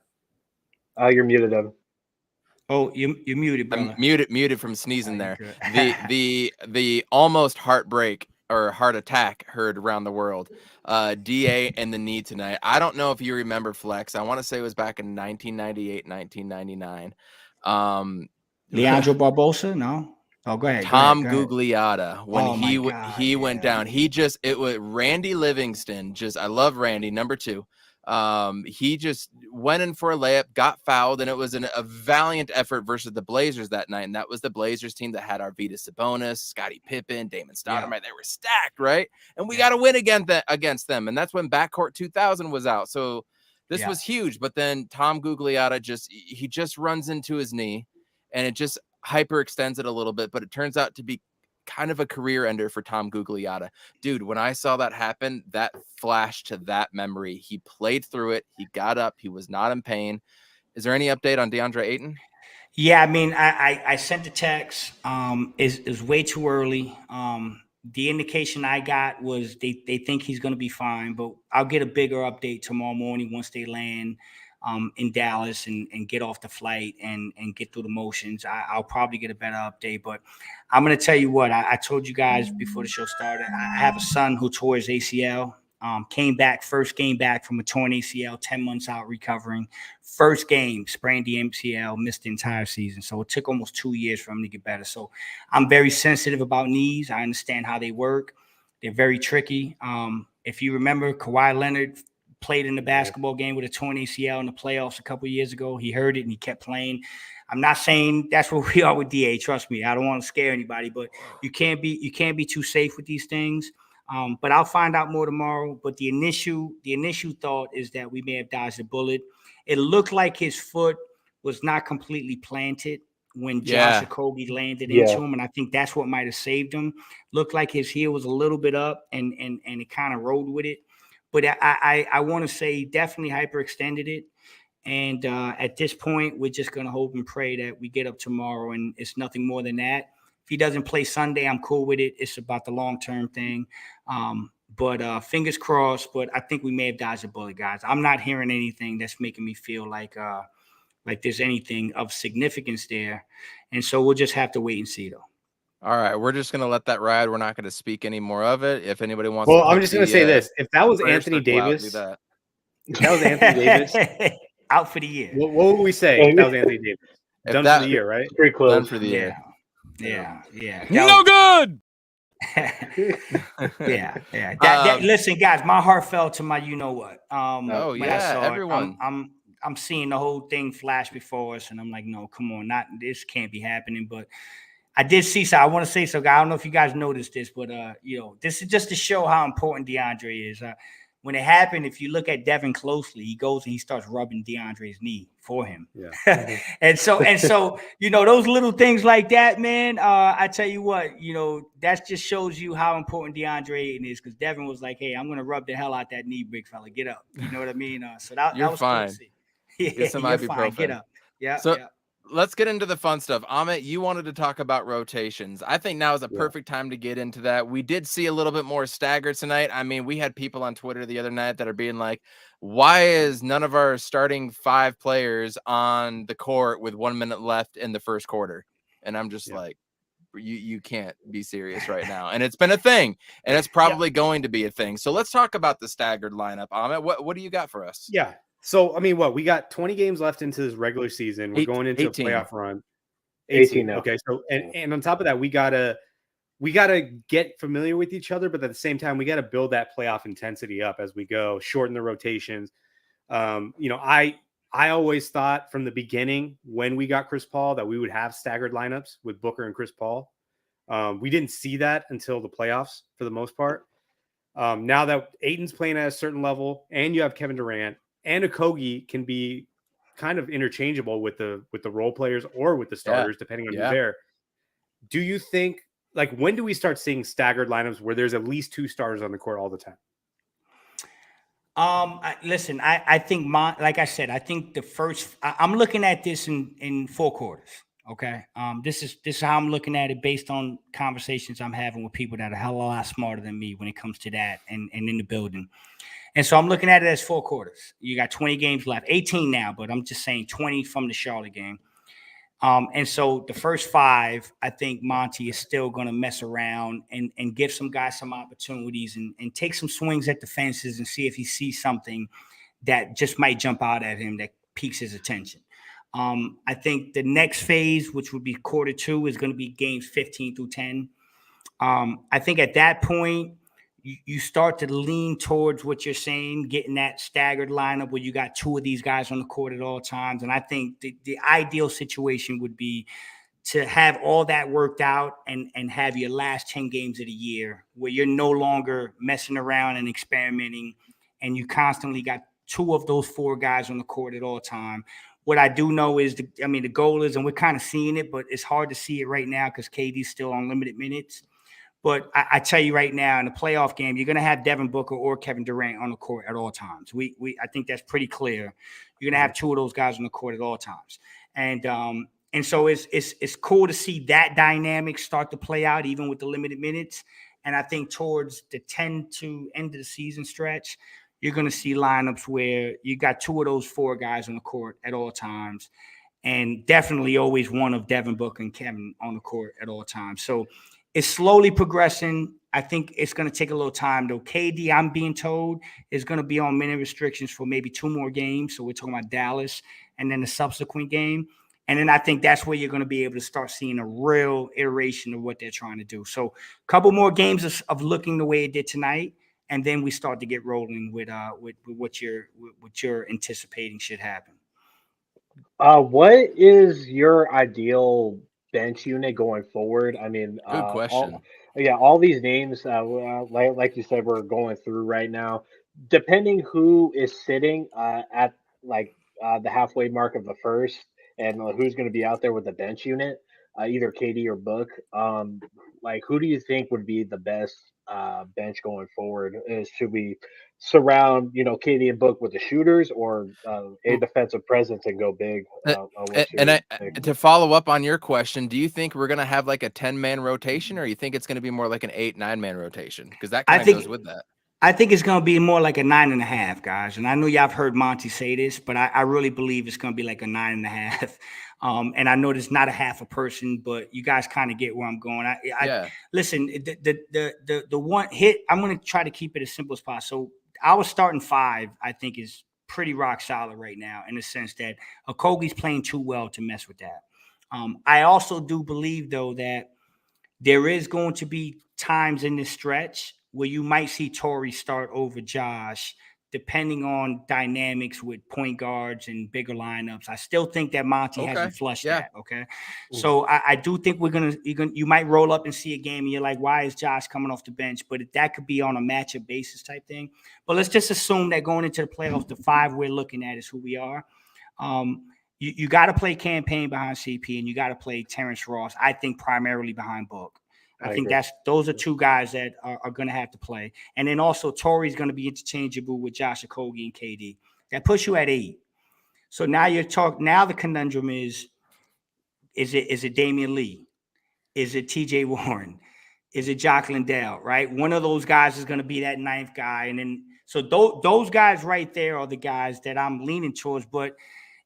You're muted, Evan. Oh, you're muted, brother. I'm muted from sneezing there. The almost heartbreak or heart attack heard around the world. DA and the knee tonight. I don't know if you remember, Flex. I want to say it was back in 1998, 1999. Leandro Barbosa? No. Oh, go ahead. Tom go ahead. Gugliotta, when he went down, it was Randy Livingston. I love Randy, number 2. He just went in for a layup, got fouled, and it was a valiant effort versus the Blazers that night. And that was the Blazers team that had Arvydas Sabonis, Scottie Pippen, Damon Stoudemire. They were stacked, right? And we got to win against them. And that's when Backcourt 2000 was out. So this was huge. But then Tom Gugliotta just runs into his knee, and it just hyperextends it a little bit. But it turns out to be kind of a career ender for Tom Gugliotta. Dude, when I saw that happen, that flashed to that memory. He played through it. He got up. He was not in pain. Is there any update on DeAndre Ayton? Yeah, I mean, I sent the text. Is way too early. The indication I got was they think he's going to be fine, but I'll get a bigger update tomorrow morning once they land in Dallas and get off the flight and get through the motions. I'll probably get a better update, but I'm going to tell you what, I told you guys before the show started, I have a son who tore his ACL, first game back from a torn ACL, 10 months out recovering. First game, sprained the MCL, missed the entire season. So it took almost 2 years for him to get better. So I'm very sensitive about knees. I understand how they work. They're very tricky. If you remember, Kawhi Leonard played in the basketball game with a torn ACL in the playoffs a couple of years ago. He heard it and he kept playing. I'm not saying that's where we are with DA. Trust me, I don't want to scare anybody, but you can't be too safe with these things. But I'll find out more tomorrow. But the initial thought is that we may have dodged a bullet. It looked like his foot was not completely planted when Josh Okogie landed into him, and I think that's what might have saved him. Looked like his heel was a little bit up, and it kind of rode with it. But I want to say definitely hyperextended it. And at this point, we're just going to hope and pray that we get up tomorrow and it's nothing more than that. If he doesn't play Sunday, I'm cool with it. It's about the long-term thing. But fingers crossed, but I think we may have dodged a bullet, guys. I'm not hearing anything that's making me feel like there's anything of significance there. And so we'll just have to wait and see, though. All right, we're just going to let that ride. We're not going to speak any more of it. If anybody wants to I'm just going to say this. If that was Anthony Davis, out for the year. What would we say if that was Anthony Davis? Done for the year, right? Pretty close. Done for the year. Yeah. No good! Yeah. Listen, guys, my heart fell to my you know what. Oh When I yeah, saw everyone. it, I'm seeing the whole thing flash before us, and I'm like, no, come on, not this can't be happening. But I did see so. I want to say so. I don't know if you guys noticed this, but this is just to show how important DeAndre is. When it happened, if you look at Devin closely, he goes and he starts rubbing DeAndre's knee for him. Yeah. and so, those little things like that, man. I tell you what, that just shows you how important DeAndre is, because Devin was like, "Hey, I'm gonna rub the hell out that knee, big fella. Get up." You know what I mean? So that You're was cool to fine. see. Get some You're fine. Get ibuprofen. up. Yeah. So yeah. let's get into the fun stuff. Amit, you wanted to talk about rotations. I think now is a perfect time to get into that. We did see a little bit more staggered tonight. I mean, we had people on Twitter the other night that are being like, why is none of our starting 5 players on the court with 1 minute left in the first quarter? And I'm just like, you can't be serious right now. And it's been a thing, and it's probably going to be a thing. So let's talk about the staggered lineup. Amit, what do you got for us? Yeah. So, I mean, we got 20 games left into this regular season. We're going into 18. a playoff run. 18 now. Okay. So, and on top of that, we gotta get familiar with each other, but at the same time, we got to build that playoff intensity up as we go, shorten the rotations. I always thought from the beginning when we got Chris Paul that we would have staggered lineups with Booker and Chris Paul. We didn't see that until the playoffs for the most part. Now that Ayton's playing at a certain level and you have Kevin Durant, and Okogie can be kind of interchangeable with the role players or with the starters, depending on who's there. Do you think, like, when do we start seeing staggered lineups where there's at least 2 starters on the court all the time? Listen, I think like I said, I think the first, I'm looking at this in 4 quarters. Okay. This is how I'm looking at it based on conversations I'm having with people that are a hell of a lot smarter than me when it comes to that and in the building. And so I'm looking at it as 4 quarters. You got 20 games left, 18 now, but I'm just saying 20 from the Charlotte game. And so the first 5, I think Monty is still going to mess around and give some guys some opportunities and take some swings at the fences and see if he sees something that just might jump out at him that piques his attention. I think the next phase, which would be quarter 2, is going to be games 15 through 10. I think at that point, you start to lean towards what you're saying, getting that staggered lineup where you got 2 of these guys on the court at all times. And I think the ideal situation would be to have all that worked out and have your last 10 games of the year where you're no longer messing around and experimenting, and you constantly got 2 of those 4 guys on the court at all time. What I do know is, the goal is, and we're kind of seeing it, but it's hard to see it right now because KD's still on limited minutes. But I tell you right now, in the playoff game, you're going to have Devin Booker or Kevin Durant on the court at all times. I think that's pretty clear. You're going to have 2 of those guys on the court at all times. And so it's cool to see that dynamic start to play out even with the limited minutes. And I think towards the 10 to end of the season stretch, you're going to see lineups where you got 2 of those 4 guys on the court at all times, and definitely always one of Devin Booker and Kevin on the court at all times. So it's slowly progressing. I think it's going to take a little time, though. KD, I'm being told, is going to be on minute restrictions for maybe 2 more games. So we're talking about Dallas and then the subsequent game. And then I think that's where you're going to be able to start seeing a real iteration of what they're trying to do. So a couple more games of looking the way it did tonight, and then we start to get rolling with what you're anticipating should happen. What is your ideal bench unit going forward? I mean, Good question. all these names, like you said, we're going through right now. Depending who is sitting at the halfway mark of the first, and who's going to be out there with the bench unit, either KD or Book. Who do you think would be the best bench going forward? Should we surround, KD and Book with the shooters, or a defensive presence and go big? To follow up on your question, do you think we're going to have like a 10-man rotation, or you think it's going to be more like an 8-9-man rotation? Because that kind of goes with that. I think it's going to be more like a 9.5, guys. And I know y'all have heard Monty say this, but I really believe it's going to be like a 9.5. And I know there's not a half a person, but you guys kind of get where I'm going. Listen, the one hit, I'm going to try to keep it as simple as possible. So our starting 5, I think, is pretty rock solid right now, in the sense that Okogie's playing too well to mess with that. I also do believe, though, that there is going to be times in this stretch where you might see Torrey start over Josh, depending on dynamics with point guards and bigger lineups. I still think that Monty hasn't flushed that. Okay. So I do think you might roll up and see a game and you're like, why is Josh coming off the bench? But that could be on a matchup basis type thing. But let's just assume that going into the playoffs, the 5 we're looking at is who we are. You got to play Campaign behind CP and you got to play Terrence Ross, I think, primarily behind Book. I think those are 2 guys that are going to have to play. And then also Torrey's going to be interchangeable with Josh Okogie and KD. That puts you at 8. So now now the conundrum is it Damian Lee? Is it TJ Warren? Is it Jock Lindell, right? One of those guys is going to be that 9th guy. And then, so those guys right there are the guys that I'm leaning towards, but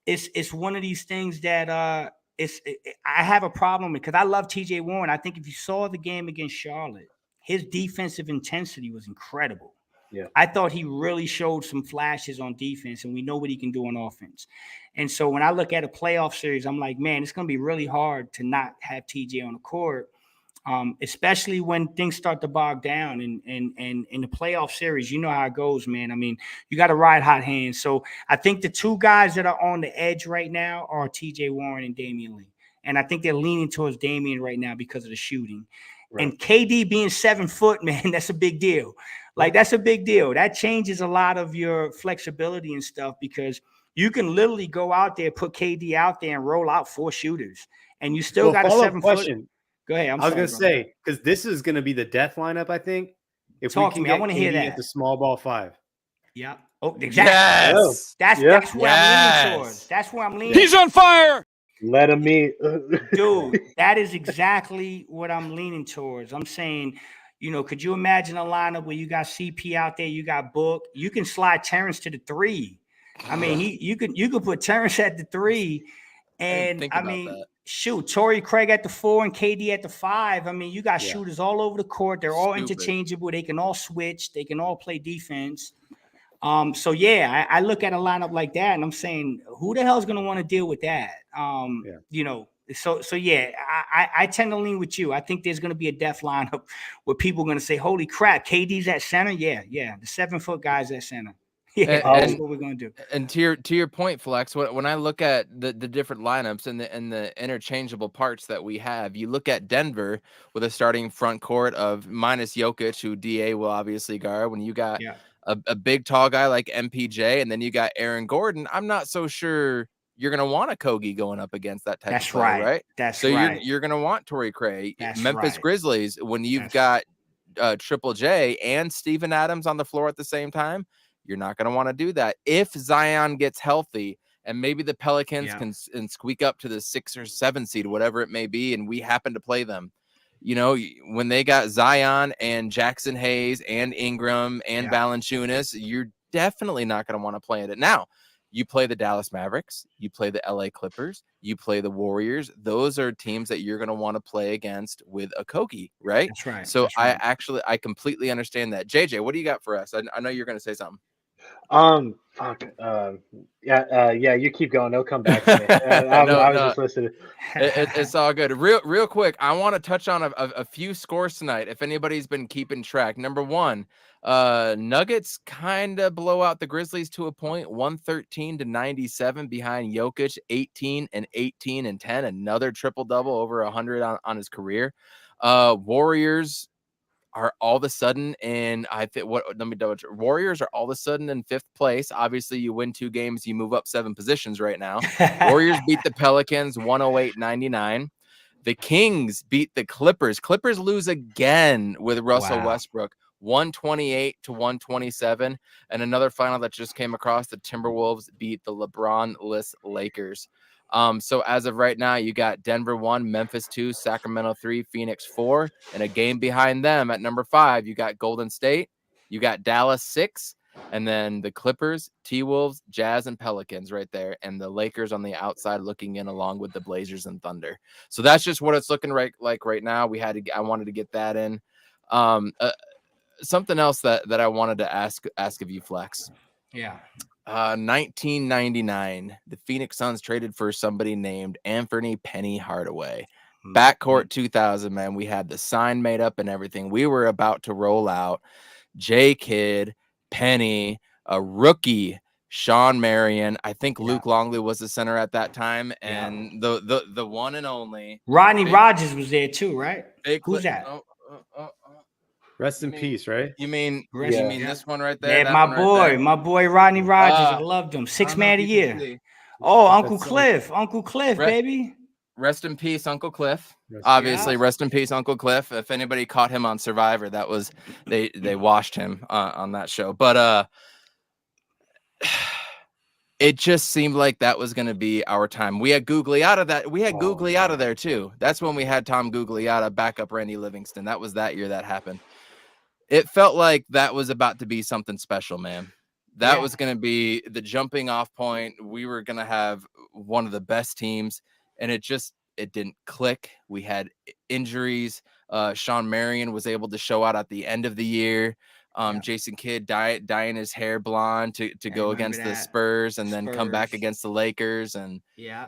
it's one of these things that, I have a problem with, because I love TJ Warren. I think if you saw the game against Charlotte, his defensive intensity was incredible. Yeah. I thought he really showed some flashes on defense, and we know what he can do on offense. And so when I look at a playoff series, I'm like, man, it's going to be really hard to not have TJ on the court, especially when things start to bog down. And in the playoff series, you know how it goes, man. I mean, you got to ride hot hands. So I think the 2 guys that are on the edge right now are TJ Warren and Damian Lee. And I think they're leaning towards Damian right now because of the shooting. Right. And KD being 7 foot, man, that's a big deal. Like, that's a big deal. That changes a lot of your flexibility and stuff, because you can literally go out there, put KD out there and roll out 4 shooters. And you still got a 7 question. Foot. Go ahead. I was going to say, because this is going to be the death lineup, I think. If we can get KD at the small ball 5. Yeah. Oh, exactly. Yes. That's where I'm leaning towards. That's where I'm leaning. He's on fire. Let him meet. Dude, that is exactly what I'm leaning towards. I'm saying, could you imagine a lineup where you got CP out there, you got Book, you can slide Terrence to the 3. I mean, you could put Terrence at the 3, and I mean, shoot, Torrey Craig at the 4 and KD at the 5. I mean, you got shooters all over the court. They're all interchangeable. They can all switch. They can all play defense. So yeah, I look at a lineup like that, and I'm saying, who the hell is going to want to deal with that? So yeah, I tend to lean with you. I think there's going to be a death lineup where people are going to say, "Holy crap, KD's at center." Yeah, the 7 foot guy's at center. Yeah, that's what we're going to do. And to your point, Flex, when I look at the different lineups and the interchangeable parts that we have, you look at Denver with a starting front court of minus Jokic, who DA will obviously guard. When you got a big tall guy like MPJ, and then you got Aaron Gordon, I'm not so sure you're going to want a Kogi going up against that type of player, right? That's so right. You're going to want Torrey Craig. That's Memphis right. Grizzlies, when you've got Triple J and Steven Adams on the floor at the same time, you're not going to want to do that. If Zion gets healthy and maybe the Pelicans can squeak up to the 6 or 7 seed, whatever it may be, and we happen to play them, when they got Zion and Jackson Hayes and Ingram and Valanciunas, you're definitely not going to want to play it. Now, you play the Dallas Mavericks, you play the LA Clippers, you play the Warriors. Those are teams that you're going to want to play against with a Kogi, right? That's right. So That's right. I completely understand that. JJ, what do you got for us? I know you're going to say something. You keep going. They'll come back to me. I was just listening. It's all good. Real quick, I want to touch on a few scores tonight, if anybody's been keeping track. Number 1, Nuggets kind of blow out the Grizzlies to a point, 113-97 behind Jokic, 18 and 18 and 10, another triple-double, over 100 on his career. Warriors are all of a sudden Warriors are all of a sudden in 5th place. Obviously, you win 2 games, you move up 7 positions right now. Warriors beat the Pelicans 108-99. The Kings beat the Clippers. Clippers lose again with Russell Westbrook, 128-127. And another final that just came across, the Timberwolves beat the LeBron-less Lakers. So as of right now, you got Denver 1, Memphis 2, Sacramento 3, Phoenix 4, and a game behind them at number 5. You got Golden State, you got Dallas 6, and then the Clippers, T-Wolves, Jazz, and Pelicans right there, and the Lakers on the outside looking in along with the Blazers and Thunder. So that's just what it's looking like right now. I wanted to get that in. Something else that I wanted to ask of you, Flex. Yeah. 1999, the Phoenix Suns traded for somebody named Anthony Penny Hardaway. Backcourt 2000, man. We had the sign made up and everything. We were about to roll out J Kidd, Penny, a rookie, Sean Marion. I think Luke Longley was the center at that time, and the one and only Rodney Rogers was there too, right? Who's that? Rest in peace, right? You mean this one right there? Yeah, That my one right there? my boy Rodney Rogers. I loved him. 6th man of the year. Oh, Uncle Cliff, baby. Rest in peace, Uncle Cliff. Obviously, rest in peace, Uncle Cliff. If anybody caught him on Survivor, that was they washed him on that show. But it just seemed like that was going to be our time. We had Googly out of that. We had Googly out of there too. That's when we had Tom Gugliotta back up Randy Livingston. That was that year that happened. It felt like that was about to be something special, man. That was going to be the jumping off point. We were going to have one of the best teams, and it didn't click. We had injuries. Sean Marion was able to show out at the end of the year. Jason Kidd dyeing his hair blonde to go against the Spurs and then come back against the Lakers. And,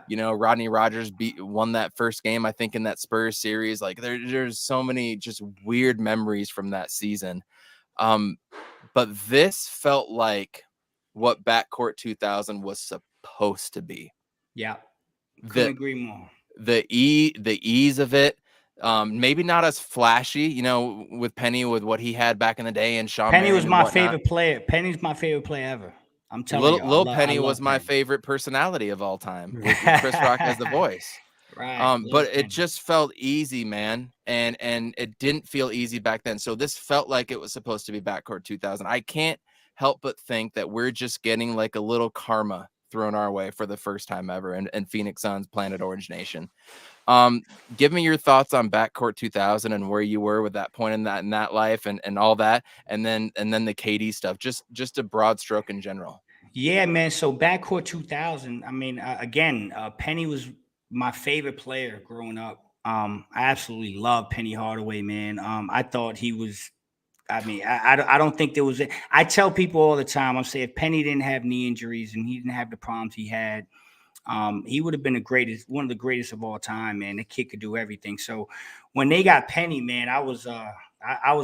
Rodney Rogers won that first game, I think, in that Spurs series. Like there's so many just weird memories from that season. But this felt like what Backcourt 2000 was supposed to be. Yeah. Couldn't agree more. The ease of it. Maybe not as flashy, with Penny, with what he had back in the day, and Sean. Penny was my favorite player. Penny's my favorite player ever. I'm telling you. Lil Penny was my favorite personality of all time, with Chris Rock as the voice. Right. But it just felt easy, man, and it didn't feel easy back then. So this felt like it was supposed to be Backcourt 2000. I can't help but think that we're just getting like a little karma thrown our way for the first time ever, and Phoenix Suns, Planet Orange Nation. Give me your thoughts on Backcourt 2000 and where you were with that point in that life and all that, and then the KD stuff, just a broad stroke in general. Yeah, man. So Backcourt 2000. I mean, again, Penny was my favorite player growing up. I absolutely love Penny Hardaway, man. I thought he was. I mean, I don't think there was. I tell people all the time. I say if Penny didn't have knee injuries and he didn't have the problems he had, he would have been one of the greatest of all time, man. The kid could do everything. So when they got Penny, man, I was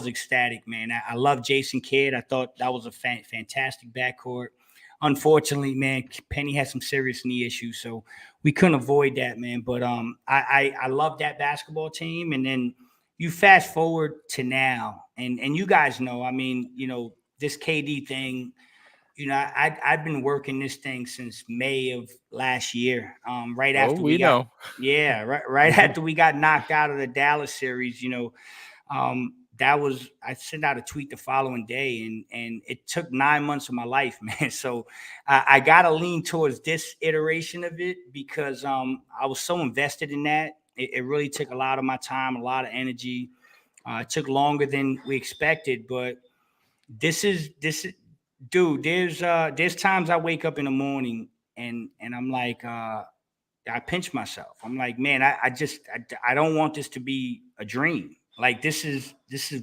ecstatic, man. I love Jason Kidd. I thought that was a fantastic backcourt. Unfortunately, man, Penny had some serious knee issues, so we couldn't avoid that, man. But I love that basketball team. And then you fast forward to now, and you guys know, I mean, this KD thing. I've been working this thing since May of last year. Right after right after we got knocked out of the Dallas series, I sent out a tweet the following day, and it took 9 months of my life, man. So I got to lean towards this iteration of it because I was so invested in that. It really took a lot of my time, a lot of energy. It took longer than we expected, but this is. Dude, there's times I wake up in the morning and I'm like, I pinch myself. I'm like, man, I don't want this to be a dream. Like this is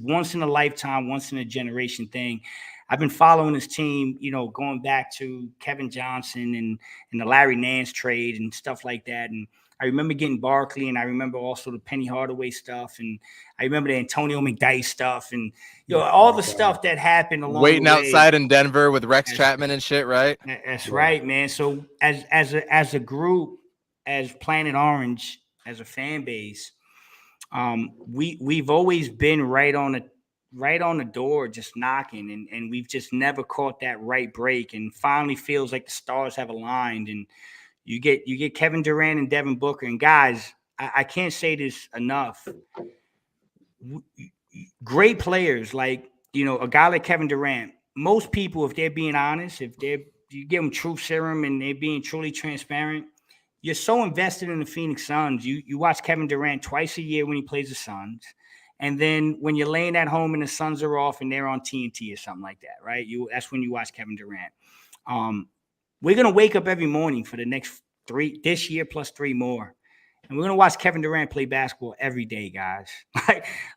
once in a lifetime, once in a generation thing. I've been following this team, going back to Kevin Johnson and the Larry Nance trade and stuff like that. And I remember getting Barkley, and I remember also the Penny Hardaway stuff, and I remember the Antonio McDyess stuff, and all the stuff that happened along waiting the way. Outside in Denver with Rex Chapman and shit, right? That's right, man. So as a group, as Planet Orange, as a fan base, we've always been right on the door, just knocking, and we've just never caught that right break, and finally feels like the stars have aligned, and you get Kevin Durant and Devin Booker. And guys, I can't say this enough. Great players, like, a guy like Kevin Durant, most people, if they're being honest, you give them truth serum and they're being truly transparent, you're so invested in the Phoenix Suns. You watch Kevin Durant twice a year when he plays the Suns. And then when you're laying at home and the Suns are off and they're on TNT or something like that, right? That's when you watch Kevin Durant. We're going to wake up every morning for the next 3 this year plus 3 more. And we're going to watch Kevin Durant play basketball every day, guys.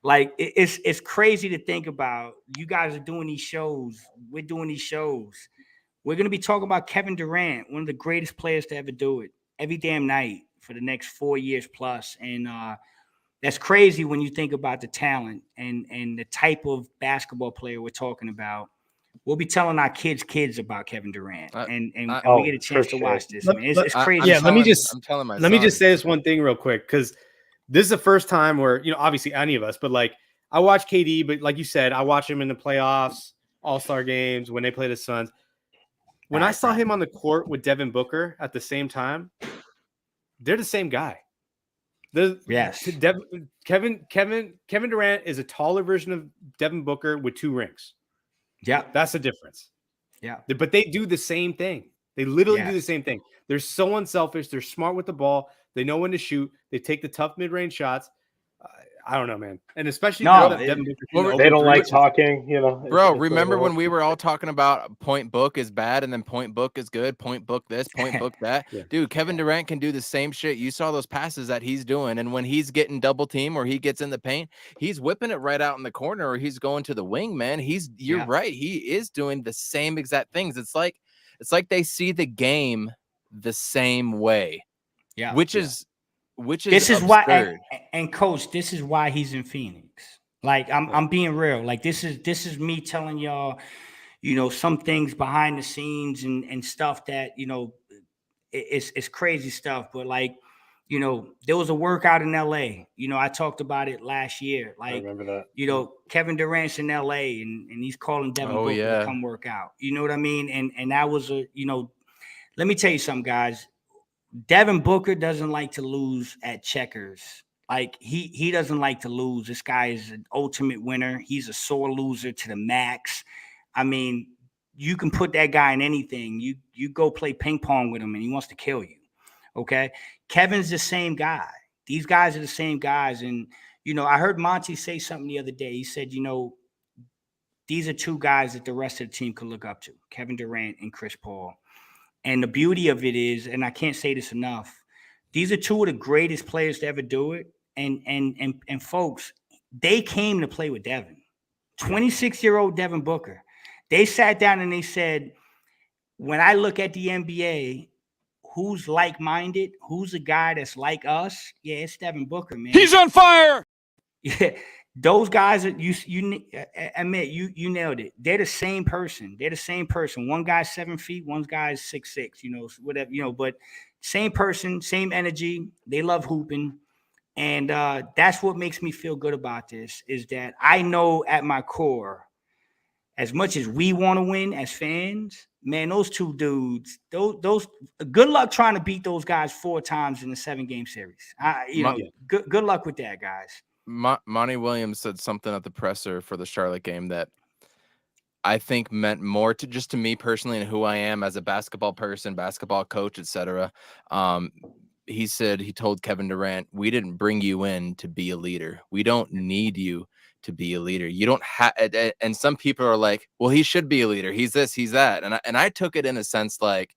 Like it's crazy to think about. You guys are doing these shows. We're doing these shows. We're going to be talking about Kevin Durant, one of the greatest players to ever do it, every damn night for the next 4 years plus. And that's crazy when you think about the talent and the type of basketball player we're talking about. We'll be telling our kids about Kevin Durant, and we get a chance to watch this, man. It's crazy. I'm telling my let me just son. say this one thing real quick, because this is the first time where, obviously any of us, but like I watch KD, but like you said, I watch him in the playoffs, All-Star games when they play the Suns. When I saw him on the court with Devin Booker at the same time, they're the same guy. Yes. Kevin Durant is a taller version of Devin Booker with 2 rings. Yeah, that's the difference. Yeah, but they do the same thing. They literally do the same thing. They're so unselfish. They're smart with the ball. They know when to shoot. They take the tough mid-range shots. I don't know, man. And especially now that Devin Booker, they don't like talking, Bro, remember when we were all talking about point book is bad and then point book is good, point book this, point book that? Dude, Kevin Durant can do the same shit. You saw those passes that he's doing, and when he's getting double team or he gets in the paint, he's whipping it right out in the corner, or he's going to the wing, man. You're right. He is doing the same exact things. It's like they see the game the same way. Yeah. Which is this is absurd. why, and coach, this is why he's in Phoenix. Like I'm being real. Like this is me telling y'all, some things behind the scenes and stuff that it's crazy stuff. But like, there was a workout in LA. I talked about it last year. Like, I remember that. Kevin Durant's in LA and he's calling Devin Booker to come work out. You know what I mean? And that was let me tell you something, guys. Devin Booker doesn't like to lose at checkers. Like he doesn't like to lose. This guy is an ultimate winner. He's a sore loser to the max. I mean, you can put that guy in anything. You go play ping pong with him and he wants to kill you. Okay. Kevin's the same guy. These guys are the same guys. And, I heard Monty say something the other day. He said, these are 2 guys that the rest of the team could look up to, Kevin Durant and Chris Paul. And the beauty of it is, and I can't say this enough, these are 2 of the greatest players to ever do it. And folks, they came to play with Devin. 26-year-old Devin Booker. They sat down and they said, when I look at the NBA, who's like-minded, who's a guy that's like us? Yeah, it's Devin Booker, man. He's on fire. Yeah. Those guys, you admit, you nailed it. They're the same person. They're the same person. One guy's 7 feet, one guy's 6'6", whatever, but same person, same energy. They love hooping. And that's what makes me feel good about this, is that I know at my core, as much as we want to win as fans, man, those 2 dudes, those good luck trying to beat those guys 4 times in the 7-game series. Good luck with that, guys. Monty Williams said something at the presser for the Charlotte game that I think meant more to me personally and who I am as a basketball person, basketball coach, etc. He said, he told Kevin Durant, we didn't bring you in to be a leader. We don't need you to be a leader. You don't have, and some people are like, well, he should be a leader. He's this, he's that. And I took it in a sense like,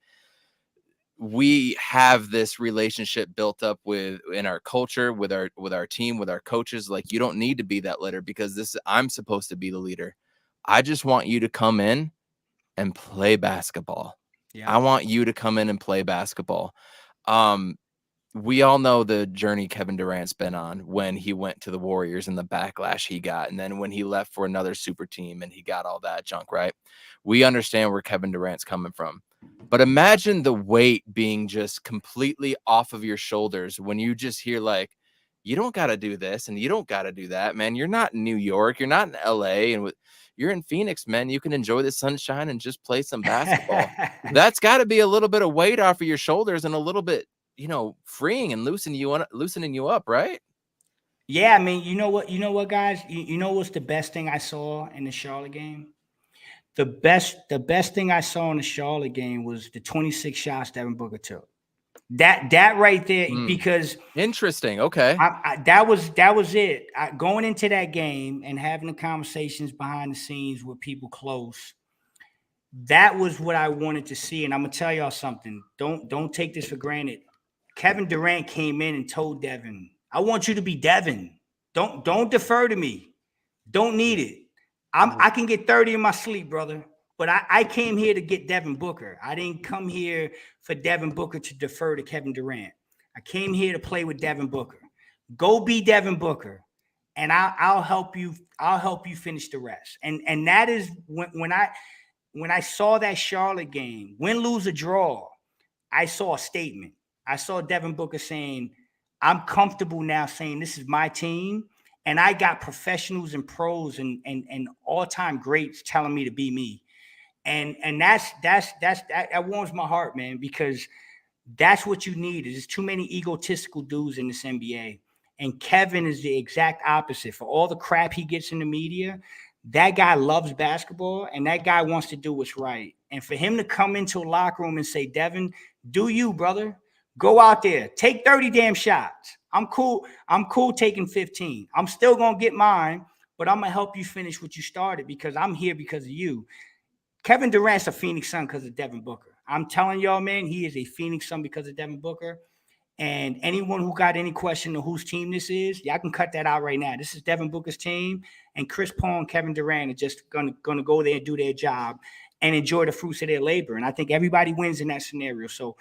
we have this relationship built up in our culture, with our team, with our coaches. Like, you don't need to be that leader because I'm supposed to be the leader. I just want you to come in and play basketball. Yeah. I want you to come in and play basketball. We all know the journey Kevin Durant's been on when he went to the Warriors and the backlash he got. And then when he left for another super team and he got all that junk, right? We understand where Kevin Durant's coming from. But imagine the weight being just completely off of your shoulders when you just hear like, you don't got to do this and you don't got to do that, man. You're not in New York. You're not in LA. And you're in Phoenix, man. You can enjoy the sunshine and just play some basketball. That's got to be a little bit of weight off of your shoulders and a little bit, freeing and loosening you up, right? Yeah, I mean, you know what, guys? You know what's the best thing I saw in the Charlotte game? The best thing I saw in the Charlotte game was the 26 shots Devin Booker took. That right there, because interesting. Okay, that was it. Going into that game and having the conversations behind the scenes with people close. That was what I wanted to see, and I'm gonna tell y'all something. Don't take this for granted. Kevin Durant came in and told Devin, "I want you to be Devin. Don't defer to me. Don't need it. I can get 30 in my sleep, brother. But I came here to get Devin Booker. I didn't come here for Devin Booker to defer to Kevin Durant. I came here to play with Devin Booker. Go be Devin Booker, and I'll help you. I'll help you finish the rest. And that is when I saw that Charlotte game, win, lose, or draw, I saw a statement. I saw Devin Booker saying, I'm comfortable now saying this is my team. And I got professionals and pros and all-time greats telling me to be me. And that warms my heart, man, because that's what you need. There's too many egotistical dudes in this NBA. And Kevin is the exact opposite. For all the crap he gets in the media, that guy loves basketball and that guy wants to do what's right. And for him to come into a locker room and say, Devin, do you, brother? Go out there, take 30 damn shots. I'm cool. I'm cool taking 15. I'm still going to get mine, but I'm going to help you finish what you started because I'm here because of you. Kevin Durant's a Phoenix Sun because of Devin Booker. I'm telling y'all, man, he is a Phoenix Sun because of Devin Booker. And anyone who got any question of whose team this is, y'all can cut that out right now. This is Devin Booker's team, and Chris Paul and Kevin Durant are just gonna go there and do their job and enjoy the fruits of their labor. And I think everybody wins in that scenario. So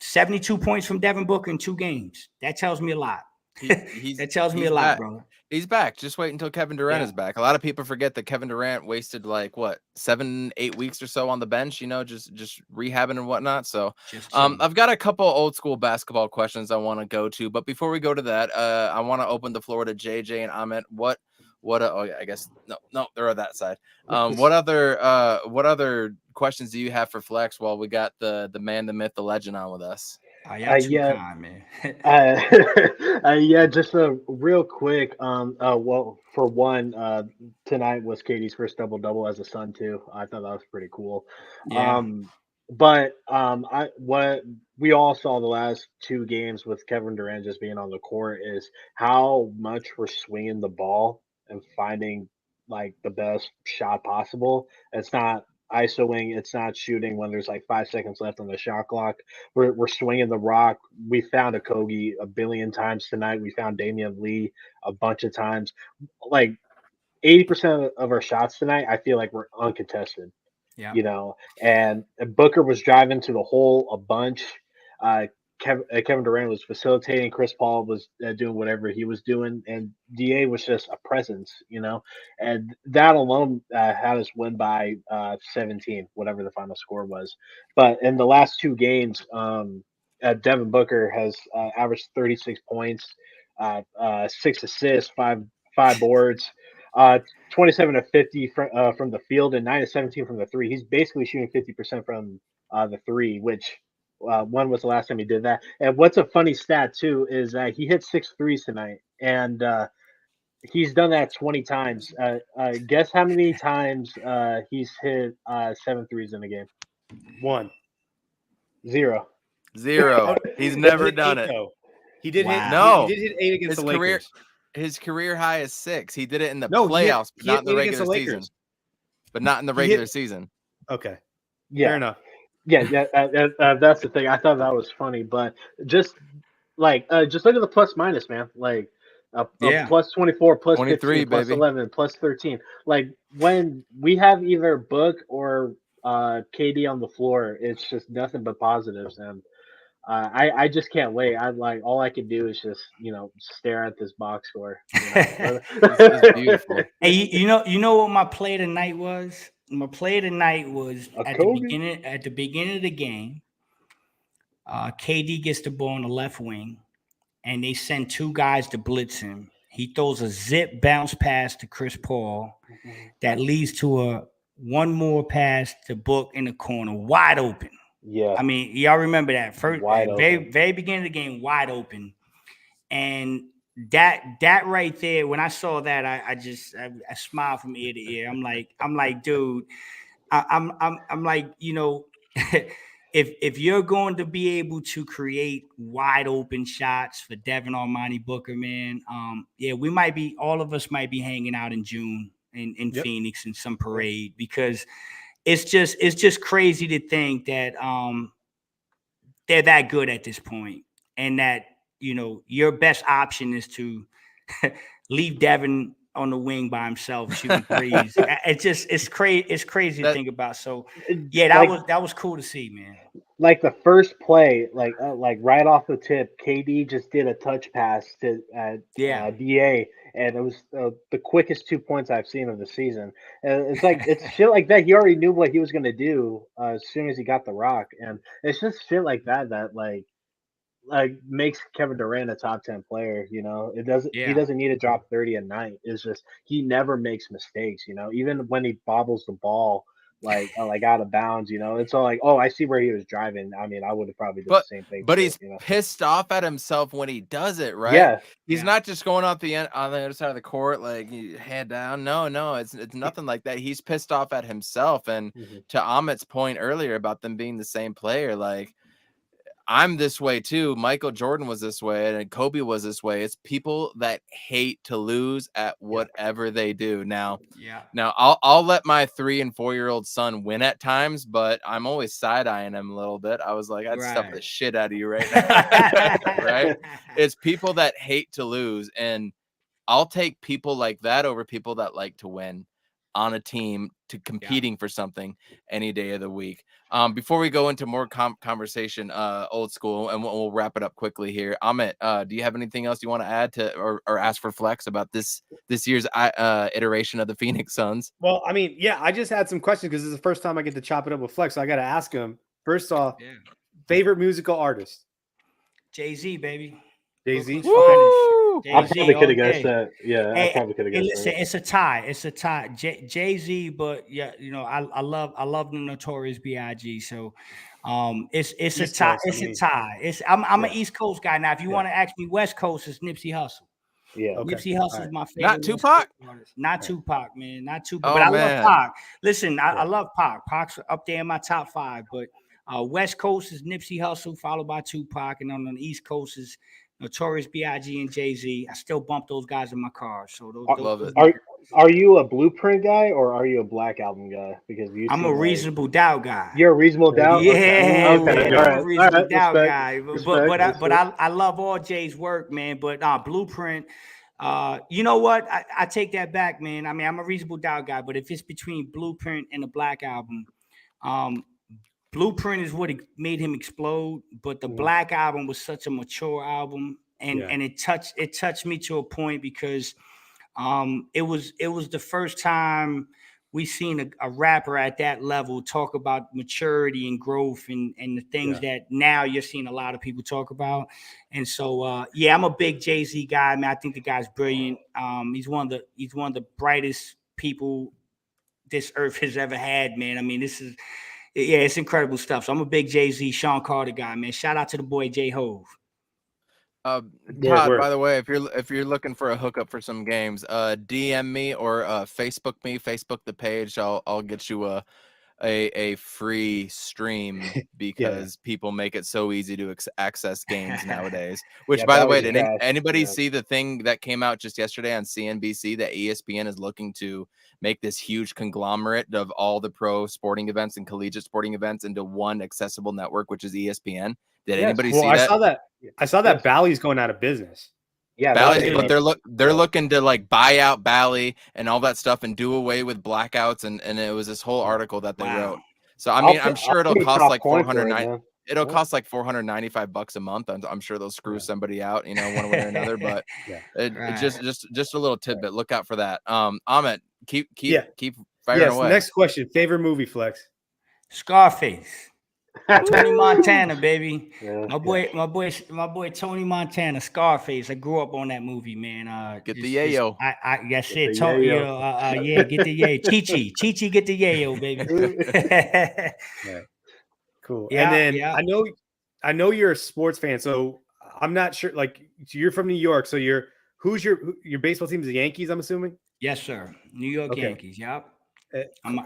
72 points from Devin Booker in 2 games. That tells me a lot. That tells me a lot, brother. He's back. Just wait until Kevin Durant is back. A lot of people forget that Kevin Durant wasted like what 7-8 weeks or so on the bench, just rehabbing and whatnot. So I've got a couple old school basketball questions I want to go to, but before we go to that, I want to open the floor to JJ and Amit. Oh yeah, I guess no, they're on that side. What other questions do you have for Flex while we got the man, the myth, the legend on with us? Kind, man. Yeah, just real quick. Well, for one, tonight was Katie's first double as a Sun too. I thought that was pretty cool. Yeah. But what we all saw the last 2 games with Kevin Durant just being on the court is how much we're swinging the ball and finding like the best shot possible. It's not ISOing, it's not shooting when there's like 5 seconds left on the shot clock. We're swinging the rock. We found Okogie a billion times tonight. We found Damian Lee a bunch of times. Like 80% of our shots tonight, I feel like we're uncontested. Yeah. And Booker was driving to the hole a bunch. Kevin Durant was facilitating. Chris Paul was doing whatever he was doing, and Da was just a presence, and that alone had us win by 17, whatever the final score was. But in the last 2 games, Devin Booker has averaged 36 points, 6 assists, five boards. 27 of 50 from the field and 9 of 17 from the 3. He's basically shooting 50% from the 3, which when was the last time he did that? And what's a funny stat too is he hit 6 threes tonight, and he's done that 20 times. Guess how many times he's hit 7 threes in a game? 1. 0. He's never done it. Though. He did hit. No, he did hit 8 against the Lakers. His career high is 6. He did it in the playoffs, but not in the regular season. But not in the regular season. Okay. Yeah. Fair enough. Yeah. That's the thing. I thought that was funny, but just look at the plus minus, man. Like plus 24, plus 23, 15, plus baby. 11, plus 13. Like when we have either Book or KD on the floor, it's just nothing but positives, and I just can't wait. All I can do is just stare at this box score. It's beautiful. Hey, you know what my play tonight was? My play tonight was at the beginning of the game. KD gets the ball on the left wing, and they send 2 guys to blitz him. He throws a zip bounce pass to Chris Paul that leads to one more pass to Book in the corner, wide open. Yeah. I mean, y'all remember that very beginning of the game, wide open. And that right there, when I saw that, I smiled from ear to ear. I'm like, dude, I'm like, if you're going to be able to create wide open shots for Devin Armani Booker, man, all of us might be hanging out in June in Phoenix in some parade, because it's just crazy to think that they're that good at this point, and that your best option is to leave Devin on the wing by himself shooting threes. It's crazy. It's crazy to think about. So yeah, that was cool to see, man. Like the first play, like right off the tip, KD just did a touch pass to DA, and it was the quickest 2 points I've seen of the season. And it's like it's shit like that. He already knew what he was gonna do as soon as he got the rock, and it's just shit like that that like makes Kevin Durant a top 10 player. You know, he doesn't need to drop 30 a night. It's just he never makes mistakes. You know, even when he bobbles the ball like out of bounds, you know, it's all like, oh, I see where he was driving. I mean, I would have probably done the same thing. But too, he's you know? pissed off at himself when he does it, right? Yeah. He's not just going off the end on the other side of the court, like head down. No, it's nothing like that. He's pissed off at himself. And to Amit's point earlier about them being the same player, like I'm this way too. Michael Jordan was this way, and Kobe was this way. It's people that hate to lose at whatever they do. Now, I'll let my 3 and 4 year old son win at times, but I'm always side eyeing him a little bit. I was like, I'd stuff the shit out of you right now, right? It's people that hate to lose, and I'll take people like that over people that like to win on a team to competing for something any day of the week. Before we go into more conversation, old school, and we'll wrap it up quickly here. Amit, do you have anything else you want to add to or ask for Flex about this year's iteration of the Phoenix Suns? Well, I mean, I just had some questions because this is the first time I get to chop it up with Flex. So I got to ask him first off, favorite musical artist? Jay-Z, baby. Jay-Z. I probably could have guessed that. Yeah, I probably could have guessed listen, that. it's a tie. It's a tie. Jay-Z, but you know, I love the Notorious B.I.G. So it's a tie. It's a tie. I'm an East Coast guy. Now, if you want to ask me West Coast, it's Nipsey Hussle. Yeah. Nipsey Hussle is my favorite. Not Tupac? Not Tupac, man. Not Tupac. But I love Pac. Listen, I love Pac. Pac's up there in my top 5. But West Coast is Nipsey Hussle, followed by Tupac. And on the East Coast is Notorious B.I.G. and Jay-Z. I still bump those guys in my car. So those Are you a Blueprint guy or are you a Black Album guy? Because I'm a Reasonable Doubt guy. You're a Reasonable Doubt? Yeah, okay. Man, I'm a Reasonable Doubt guy. But I love all Jay's work, man. But Blueprint, you know what? I take that back, man. I mean, I'm a Reasonable Doubt guy, but if it's between Blueprint and the Black Album, Blueprint is what made him explode, but the Black Album was such a mature album, and it touched me to a point because it was the first time we seen a rapper at that level talk about maturity and growth and the things that now you're seeing a lot of people talk about. And so I'm a big Jay-Z guy, man. I think the guy's brilliant. He's one of the brightest people this earth has ever had, man. I mean, it's incredible stuff. So I'm a big Jay-Z, Sean Carter guy, man. Shout out to the boy J-Hove. Todd, by the way, if you're looking for a hookup for some games, DM me or Facebook the page. I'll get you a free stream because people make it so easy to access games nowadays. Which, by the way, did anybody see the thing that came out just yesterday on CNBC that ESPN is looking to make this huge conglomerate of all the pro sporting events and collegiate sporting events into one accessible network, which is ESPN? Did anybody see that? I saw that Bally's going out of business. Yeah, Bally, but they're looking to like buy out Bally and all that stuff and do away with blackouts, and it was this whole article that they wrote. So I mean, I'm sure it'll cost like $490. It'll cost like $495 a month. I'm sure they'll screw somebody out, you know, one way or another. But just a little tidbit. Look out for that. Amit, keep firing away. Next question. Favorite movie, Flex? Scarface. Tony Montana, baby. My boy Tony Montana, Scarface. I grew up on that movie, man. Get the yayo. That's it. Tony, get the yayo. Chi-Chi, get the yayo, baby. Cool. Yeah, and then I know you're a sports fan, so I'm not sure. Like, you're from New York, so who's your baseball team is the Yankees, I'm assuming? Yes, sir. New York Yankees. Yep.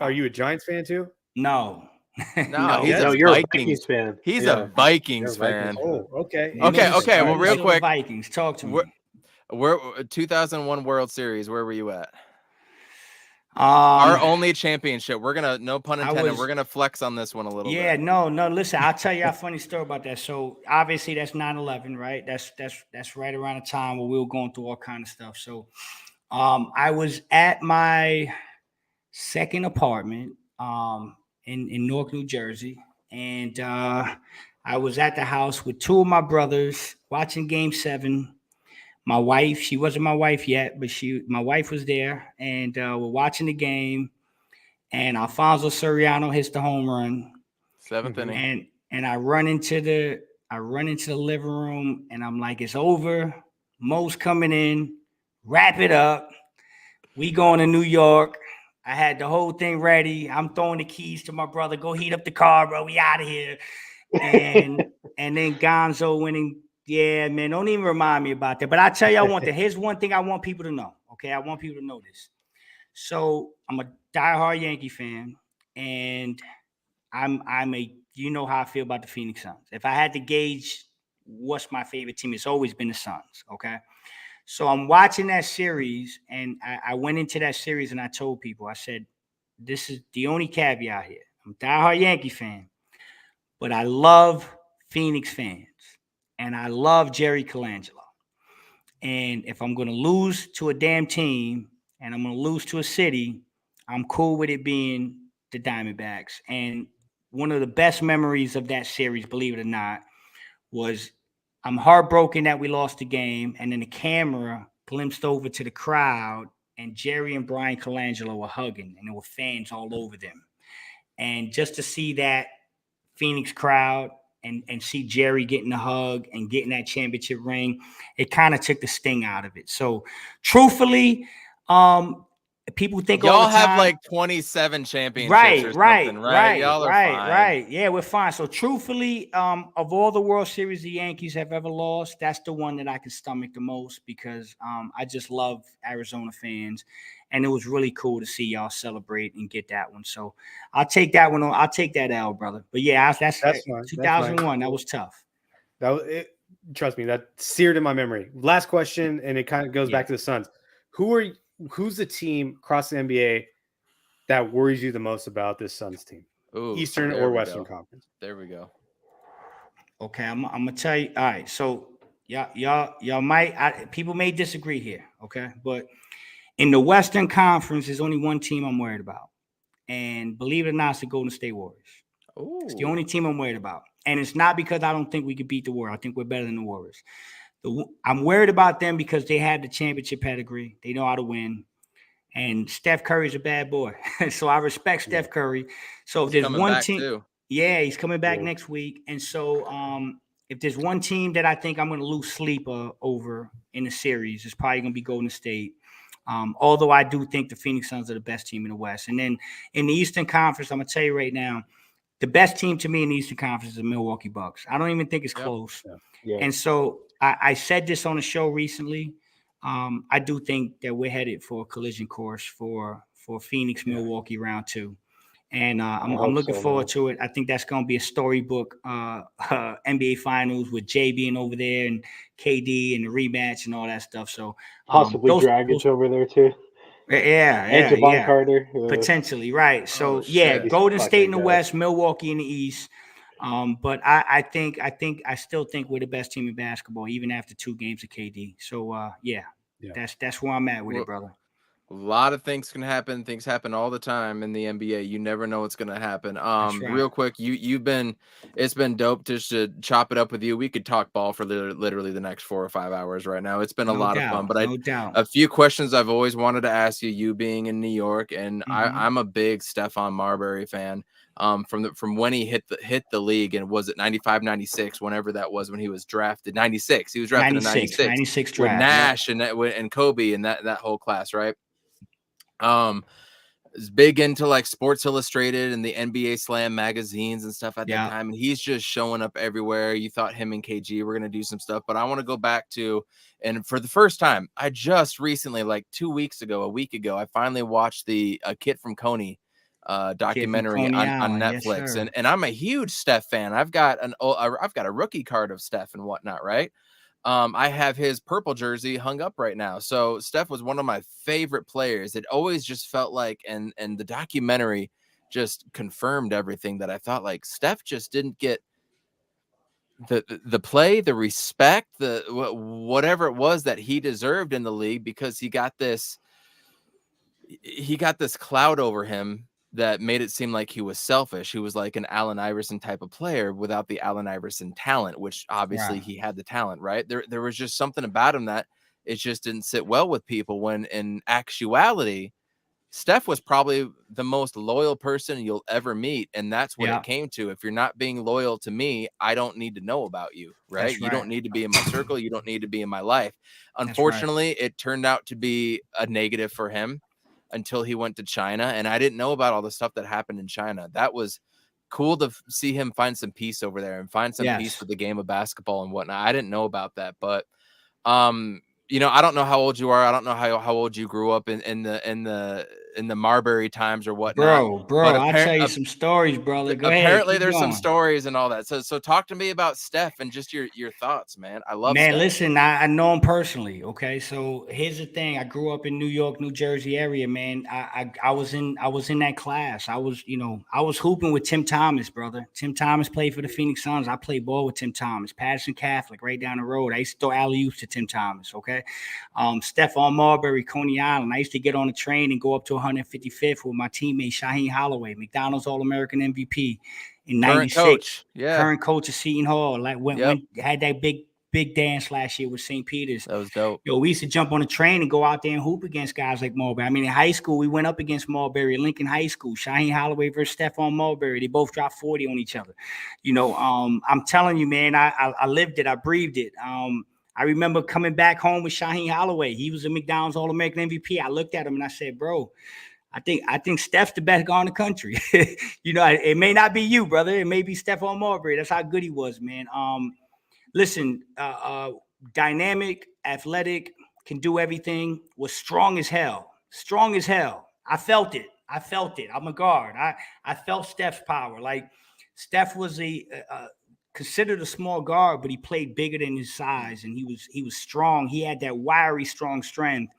Are you a Giants fan too? No. You're a Vikings fan. He's a Vikings fan. Oh, okay. Okay. Well, real quick, Vikings. Talk to me. We're 2001 World Series. Where were you at? Our only championship. We're gonna, no pun intended, we're gonna flex on this one a little bit. Yeah, no. Listen, I'll tell you a funny story about that. So obviously that's 9/11, right? That's right around the time where we were going through all kind of stuff. So I was at my second apartment in Newark, New Jersey, and I was at the house with two of my brothers watching Game 7. My wife, she wasn't my wife yet, but my wife was there, and we're watching the game. And Alfonso Soriano hits the home run, 7th inning. and I run into the living room, and I'm like, it's over. Mo's coming in, wrap it up. We going to New York. I had the whole thing ready. I'm throwing the keys to my brother. Go heat up the car, bro. We out of here. And then Gonzo winning. Yeah, man. Don't even remind me about that. But I tell you, here's one thing I want people to know. Okay, I want people to know this. So I'm a diehard Yankee fan, and I'm a you know how I feel about the Phoenix Suns. If I had to gauge what's my favorite team, it's always been the Suns. Okay. So I'm watching that series, and I went into that series and I told people, I said, this is the only caveat here. I'm a diehard Yankee fan, but I love Phoenix fans, and I love Jerry Colangelo. And if I'm going to lose to a damn team and I'm going to lose to a city, I'm cool with it being the Diamondbacks. And one of the best memories of that series, believe it or not, was I'm heartbroken that we lost the game, and then the camera glimpsed over to the crowd, and Jerry and Brian Colangelo were hugging, and there were fans all over them. And just to see that Phoenix crowd and see Jerry getting the hug and getting that championship ring, it kind of took the sting out of it. So, truthfully, people think y'all all the time, have like 27 championships or something, right? Y'all are fine. Right. Yeah, we're fine. So truthfully, of all the World Series the Yankees have ever lost, that's the one that I can stomach the most because I just love Arizona fans, and it was really cool to see y'all celebrate and get that one. So I'll take that one on. I'll take that L, brother. But yeah, that's fine. 2001. That was tough. That was it. Trust me, that seared in my memory. Last question, and it kind of goes back to the Suns. Who's the team across the NBA that worries you the most about this Suns team? Ooh, Eastern or Western Conference? There we go. Okay, I'm gonna tell you. All right, so y'all might people may disagree here. Okay, but in the Western Conference, there's only one team I'm worried about, and believe it or not, it's the Golden State Warriors. Ooh. It's the only team I'm worried about, and it's not because I don't think we could beat the Warriors. I think we're better than the Warriors. I'm worried about them because they have the championship pedigree. They know how to win. And Steph Curry's a bad boy. So I respect Steph Curry. So if there's one team, he's coming back next week. And so if there's one team that I think I'm going to lose sleep over in the series, it's probably going to be Golden State. Although I do think the Phoenix Suns are the best team in the West. And then in the Eastern Conference, I'm going to tell you right now, the best team to me in the Eastern Conference is the Milwaukee Bucks. I don't even think it's close. Yeah. And so I said this on a show recently. I do think that we're headed for a collision course for Phoenix, Milwaukee round 2. And I'm looking forward to it. I think that's going to be a storybook NBA Finals with Jay being over there and KD and the rematch and all that stuff. So possibly Dragic over there too. And Javon Carter potentially, right? So Golden State in the West, Milwaukee in the East. But I still think we're the best team in basketball, even after 2 games of KD. So that's where I'm at with it, brother. A lot of things can happen. Things happen all the time in the NBA. You never know what's gonna happen. Right. Real quick, it's been dope just to chop it up with you. We could talk ball for literally the next 4 or 5 hours right now. It's been a lot of fun. But a few questions I've always wanted to ask you. You being in New York, and I'm a big Stephon Marbury fan. From when he hit the league, and was it 95, 96, whenever that was when he was drafted. 96. He was drafted in 96 draft, with Nash and Kobe and that whole class, right? Is big into like Sports Illustrated and the NBA Slam magazines and stuff at that time, and he's just showing up everywhere. You thought him and KG were gonna do some stuff, but I want to go back to, and for the first time, I just recently, like a week ago, I finally watched the Kid from Coney documentary on Netflix, yes, and I'm a huge Steph fan. I've got a rookie card of Steph and whatnot, right? I have his purple jersey hung up right now. So Steph was one of my favorite players. It always just felt like, and the documentary just confirmed everything that I thought. Like Steph just didn't get the play, the respect, whatever it was that he deserved in the league, because he got this cloud over him that made it seem like he was selfish. He was like an Allen Iverson type of player without the Allen Iverson talent, which obviously he had the talent, right? There was just something about him that it just didn't sit well with people, when in actuality, Steph was probably the most loyal person you'll ever meet. And that's what it came to. If you're not being loyal to me, I don't need to know about you, right? You don't need to be in my circle. You don't need to be in my life. Unfortunately, it turned out to be a negative for him until he went to China. And I didn't know about all the stuff that happened in China. That was cool to see him find some peace over there and find some peace with the game of basketball and whatnot. I didn't know about that, but you know, I don't know how old you are. I don't know how old you grew up in the Marbury times or whatnot. Bro, I'll tell you some stories, brother. Go ahead. Apparently there's some stories and all that. So talk to me about Steph and just your thoughts, man. I love Steph. Listen, I know him personally. Okay. So here's the thing. I grew up in New York, New Jersey area, man. I was in that class. I was hooping with Tim Thomas, brother. Tim Thomas played for the Phoenix Suns. I played ball with Tim Thomas, Patterson Catholic, right down the road. I used to throw alley-oops to Tim Thomas. Okay. Steph on Marbury, Coney Island. I used to get on a train and go up to 155th with my teammate Shaheen Holloway, McDonald's All-American MVP in '96. Current coach of Seton Hall. Like had that big dance last year with St. Peter's. That was dope. Yo, we used to jump on a train and go out there and hoop against guys like Marbury. I mean, in high school, we went up against Marbury, Lincoln High School, Shaheen Holloway versus Stephon Marbury. They both dropped 40 on each other. You know, I'm telling you, man, I lived it. I breathed it. I remember coming back home with Shaheen Holloway. He was a McDonald's All-American MVP. I looked at him and I said, bro, I think Steph's the best guy in the country. You know, it may not be you, brother. It may be Stephon Marbury. That's how good he was, man. Listen, dynamic, athletic, can do everything, was strong as hell. Strong as hell. I felt it. I'm a guard. I felt Steph's power. Like, Steph was considered a small guard, but he played bigger than his size, and he was strong. He had that wiry, strong strength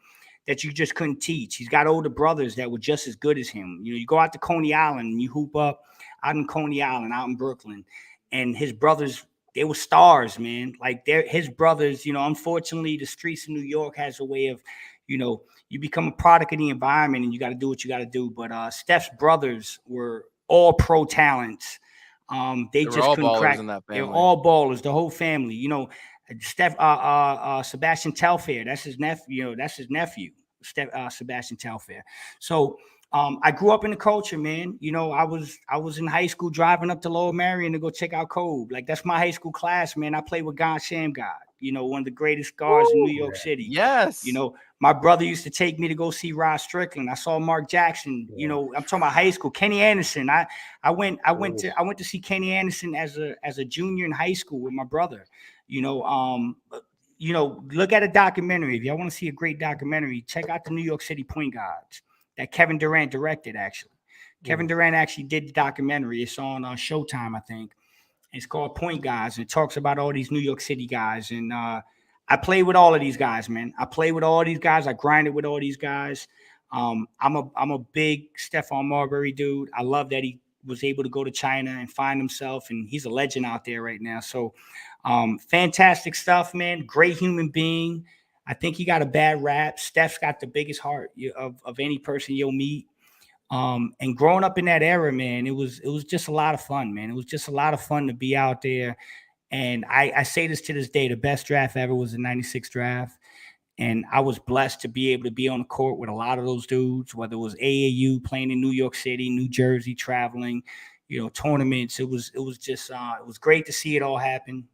that you just couldn't teach. He's got older brothers that were just as good as him. You know, you go out to Coney Island and you hoop up out in Coney Island, out in Brooklyn, and his brothers, they were stars, man. Like, his brothers, you know, unfortunately, the streets of New York has a way of, you know, you become a product of the environment and you got to do what you got to do. But Steph's brothers were all pro talents. They just couldn't crack. They were all ballers, the whole family. You know, Sebastian Telfair, that's his nephew. Sebastian Telfair. So I grew up in the culture, man. You know, I was in high school driving up to Lower Marion to go check out Kobe. Like, that's my high school class, man. I played with God Shamgod, you know, one of the greatest guards in New York City. Yes. You know, my brother used to take me to go see Rod Strickland. I saw Mark Jackson. You know, I'm talking about high school. Kenny Anderson. I went to see Kenny Anderson as a junior in high school with my brother. You know, look at a documentary. If y'all want to see a great documentary, check out the New York City Point Guards that Kevin Durant directed, actually. Kevin Durant actually did the documentary. It's on Showtime, I think. It's called Point Guards, and it talks about all these New York City guys. And I played with all of these guys, man. I played with all these guys. I grinded with all these guys. I'm a big Stephon Marbury dude. I love that he was able to go to China and find himself, and he's a legend out there right now. So fantastic stuff, man. Great human being. I think he got a bad rap. Steph's got the biggest heart of any person you'll meet. And growing up in that era, man, it was just a lot of fun, man. It was just a lot of fun to be out there. And I say this to this day, the best draft ever was the 96 draft. And I was blessed to be able to be on the court with a lot of those dudes, whether it was AAU, playing in New York City, New Jersey, traveling, you know, tournaments. It was just, it was great to see it all happen.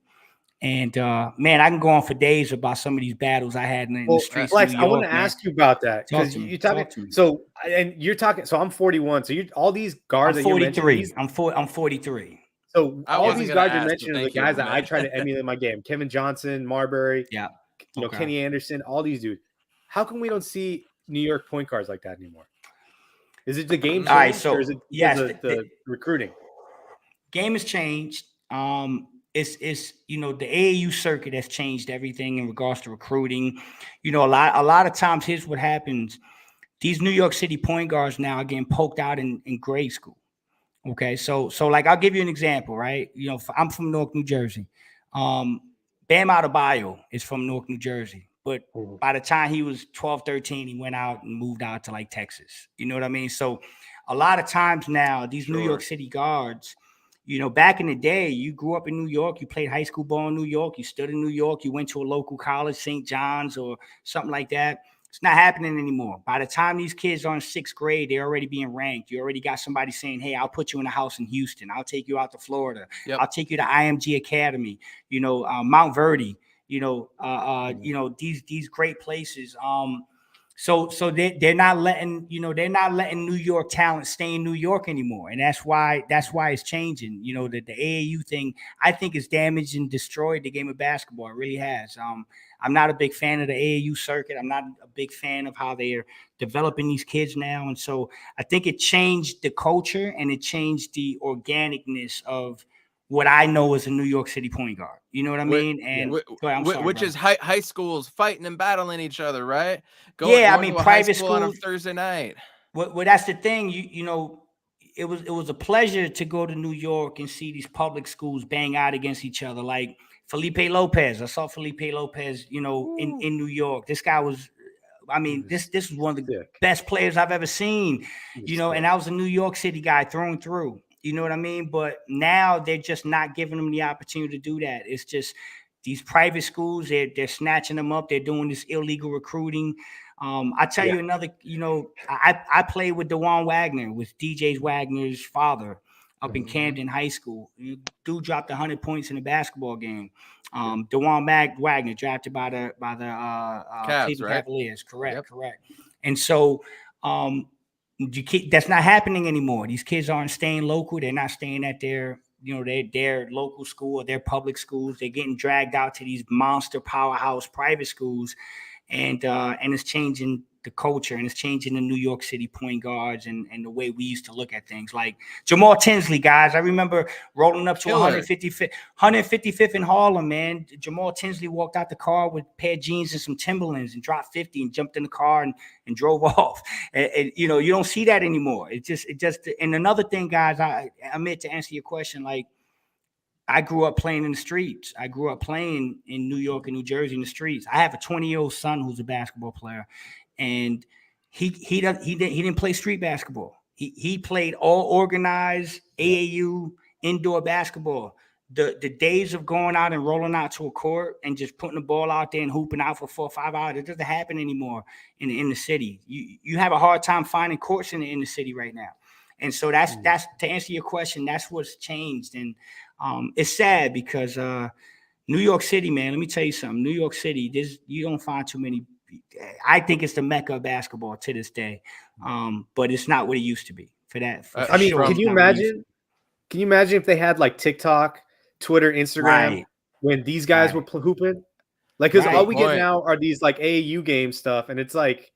And man, I can go on for days about some of these battles I had in the streets. Flex, of New York, I want to ask you about that because you're talking. So, and you're talking. So I'm 41. So all these guards. I'm 43. I'm 43. So all these guards you mentioned are the guys that I try to emulate in my game. Kevin Johnson, Marbury, you know, Kenny Anderson, all these dudes. How come we don't see New York point guards like that anymore? Is it the game changed, or is it the recruiting? Game has changed. It's you know, the AAU circuit has changed everything in regards to recruiting. You know, a lot of times, here's what happens. These New York City point guards now are getting poked out in grade school. Okay, so like, I'll give you an example, right? You know, I'm from Newark, New Jersey. Bam Adebayo is from Newark, New Jersey. But Mhm. by the time he was 12, 13, he went out and moved out to like Texas. You know what I mean? So a lot of times now, these New York City guards, you know, back in the day, you grew up in New York, you played high school ball in New York, you stood in New York, you went to a local college, St. John's or something like that. It's not happening anymore. By the time these kids are in 6th grade, they're already being ranked. You already got somebody saying, hey, I'll put you in a house in Houston. I'll take you out to Florida. Yep. I'll take you to IMG Academy, you know, Mount Verdi, you know, these great places. So they're not letting, you know, they're not letting New York talent stay in New York anymore. And that's why it's changing. You know, the AAU thing, I think, is damaged and destroyed the game of basketball. It really has. I'm not a big fan of the AAU circuit. I'm not a big fan of how they're developing these kids now. And so I think it changed the culture and it changed the organicness of what I know as a New York City point guard. You know what I mean? And I'm sorry, which brother. is high schools fighting and battling each other, right? Yeah, I Going mean, to a high private school on a schools. Thursday night. Well, that's the thing. You know, it was a pleasure to go to New York and see these public schools bang out against each other. Like Felipe Lopez. I saw Felipe Lopez, you know, in New York. This guy was, I mean, this was one of the best players I've ever seen, you know, and I was a New York City guy through and through. You know what I mean? But now they're just not giving them the opportunity to do that. It's just these private schools, they're snatching them up. They're doing this illegal recruiting. I tell you another, you know, I played with DeJuan Wagner, with DJ Wagner's father up in Camden High School. Dude dropped 100 points in a basketball game. DeJuan Wagner drafted by the Cavs, Cleveland right? Cavaliers. Correct. And so that's not happening anymore. These kids aren't staying local. They're not staying at their, you know, their local school or their public schools. They're getting dragged out to these monster powerhouse private schools. And it's changing the culture, and it's changing the New York City point guards and the way we used to look at things. Like Jamal Tinsley, guys. I remember rolling up to 155th in Harlem, man. Jamal Tinsley walked out the car with a pair of jeans and some Timberlands and dropped 50 and jumped in the car and drove off. And you know, you don't see that anymore. It just and another thing, guys, I meant to answer your question, like, I grew up playing in the streets. I grew up playing in New York and New Jersey in the streets. I have a 20-year-old son who's a basketball player, and he didn't play street basketball. He played all organized AAU indoor basketball. The days of going out and rolling out to a court and just putting the ball out there and hooping out for 4 or 5 hours, it doesn't happen anymore in the city. You have a hard time finding courts in the city right now. And so that's to answer your question, that's what's changed. And it's sad because New York City, man, let me tell you something. New York City, you don't find too many. I think it's the mecca of basketball to this day, but it's not what it used to be. I mean, can you imagine? Can you imagine if they had like TikTok, Twitter, Instagram when these guys were hooping? Like, because all we get now are these like AAU game stuff, and it's like,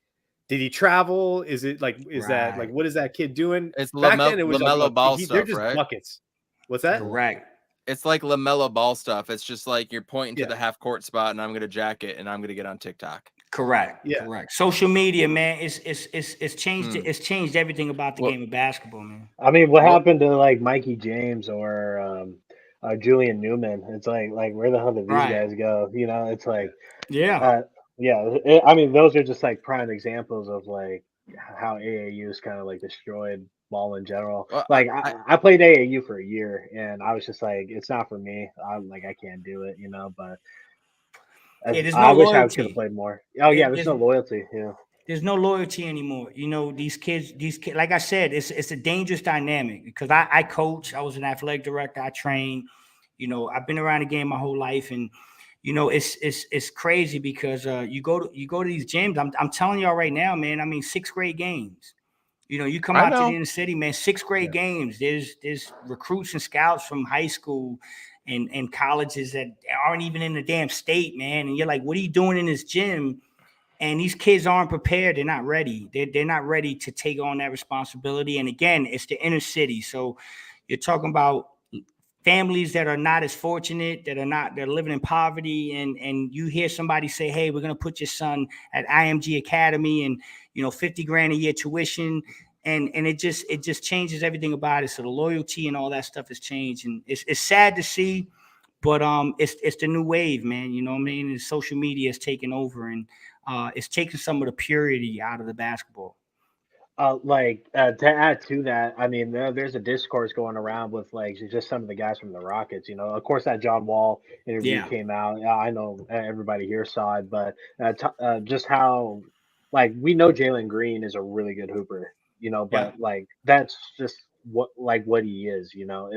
did he travel? Is it like, that like, what is that kid doing? It's back then it was LaMelo like, Ball they're stuff, just right? buckets. What's that? Correct. It's like LaMelo Ball stuff. It's just like you're pointing to the half court spot, and I'm gonna jack it, and I'm gonna get on TikTok. Correct. Social media, man, it's changed. It's changed everything about the game of basketball, man. I mean, what happened to like Mikey James or Julian Newman? It's like where the hell did these guys go? You know, it's like I mean, those are just like prime examples of like how AAU is kind of like destroyed ball in general. Like I played AAU for a year, and I was just like, it's not for me. I can't do it, you know. But there's no I wish loyalty. I could have played more. Oh yeah, there's no loyalty. Yeah. There's no loyalty anymore. You know, these kids, like I said, it's a dangerous dynamic because I coach. I was an athletic director. I train. You know, I've been around the game my whole life, and you know, it's crazy because you go to these gyms. I'm telling y'all right now, man. I mean, 6th grade games. You know, you come out to the inner city, man. 6th grade games. There's recruits and scouts from high school and colleges that aren't even in the damn state, man. And you're like, what are you doing in this gym? And these kids aren't prepared. They're not ready. They're not ready to take on that responsibility. And again, it's the inner city. So you're talking about families that are not as fortunate, they're living in poverty. And you hear somebody say, hey, we're going to put your son at IMG Academy and, you know, $50,000 a year tuition. And it just changes everything about it. So the loyalty and all that stuff has changed. And it's sad to see, But it's the new wave, man. You know what I mean? And social media is taking over, and it's taking some of the purity out of the basketball. To add to that, I mean, there's a discourse going around with like just some of the guys from the Rockets. You know, of course, that John Wall interview Yeah, came out. I know everybody here saw it, but just how like we know Jalen Green is a really good hooper. You know, yeah, but like that's just what he is. You know,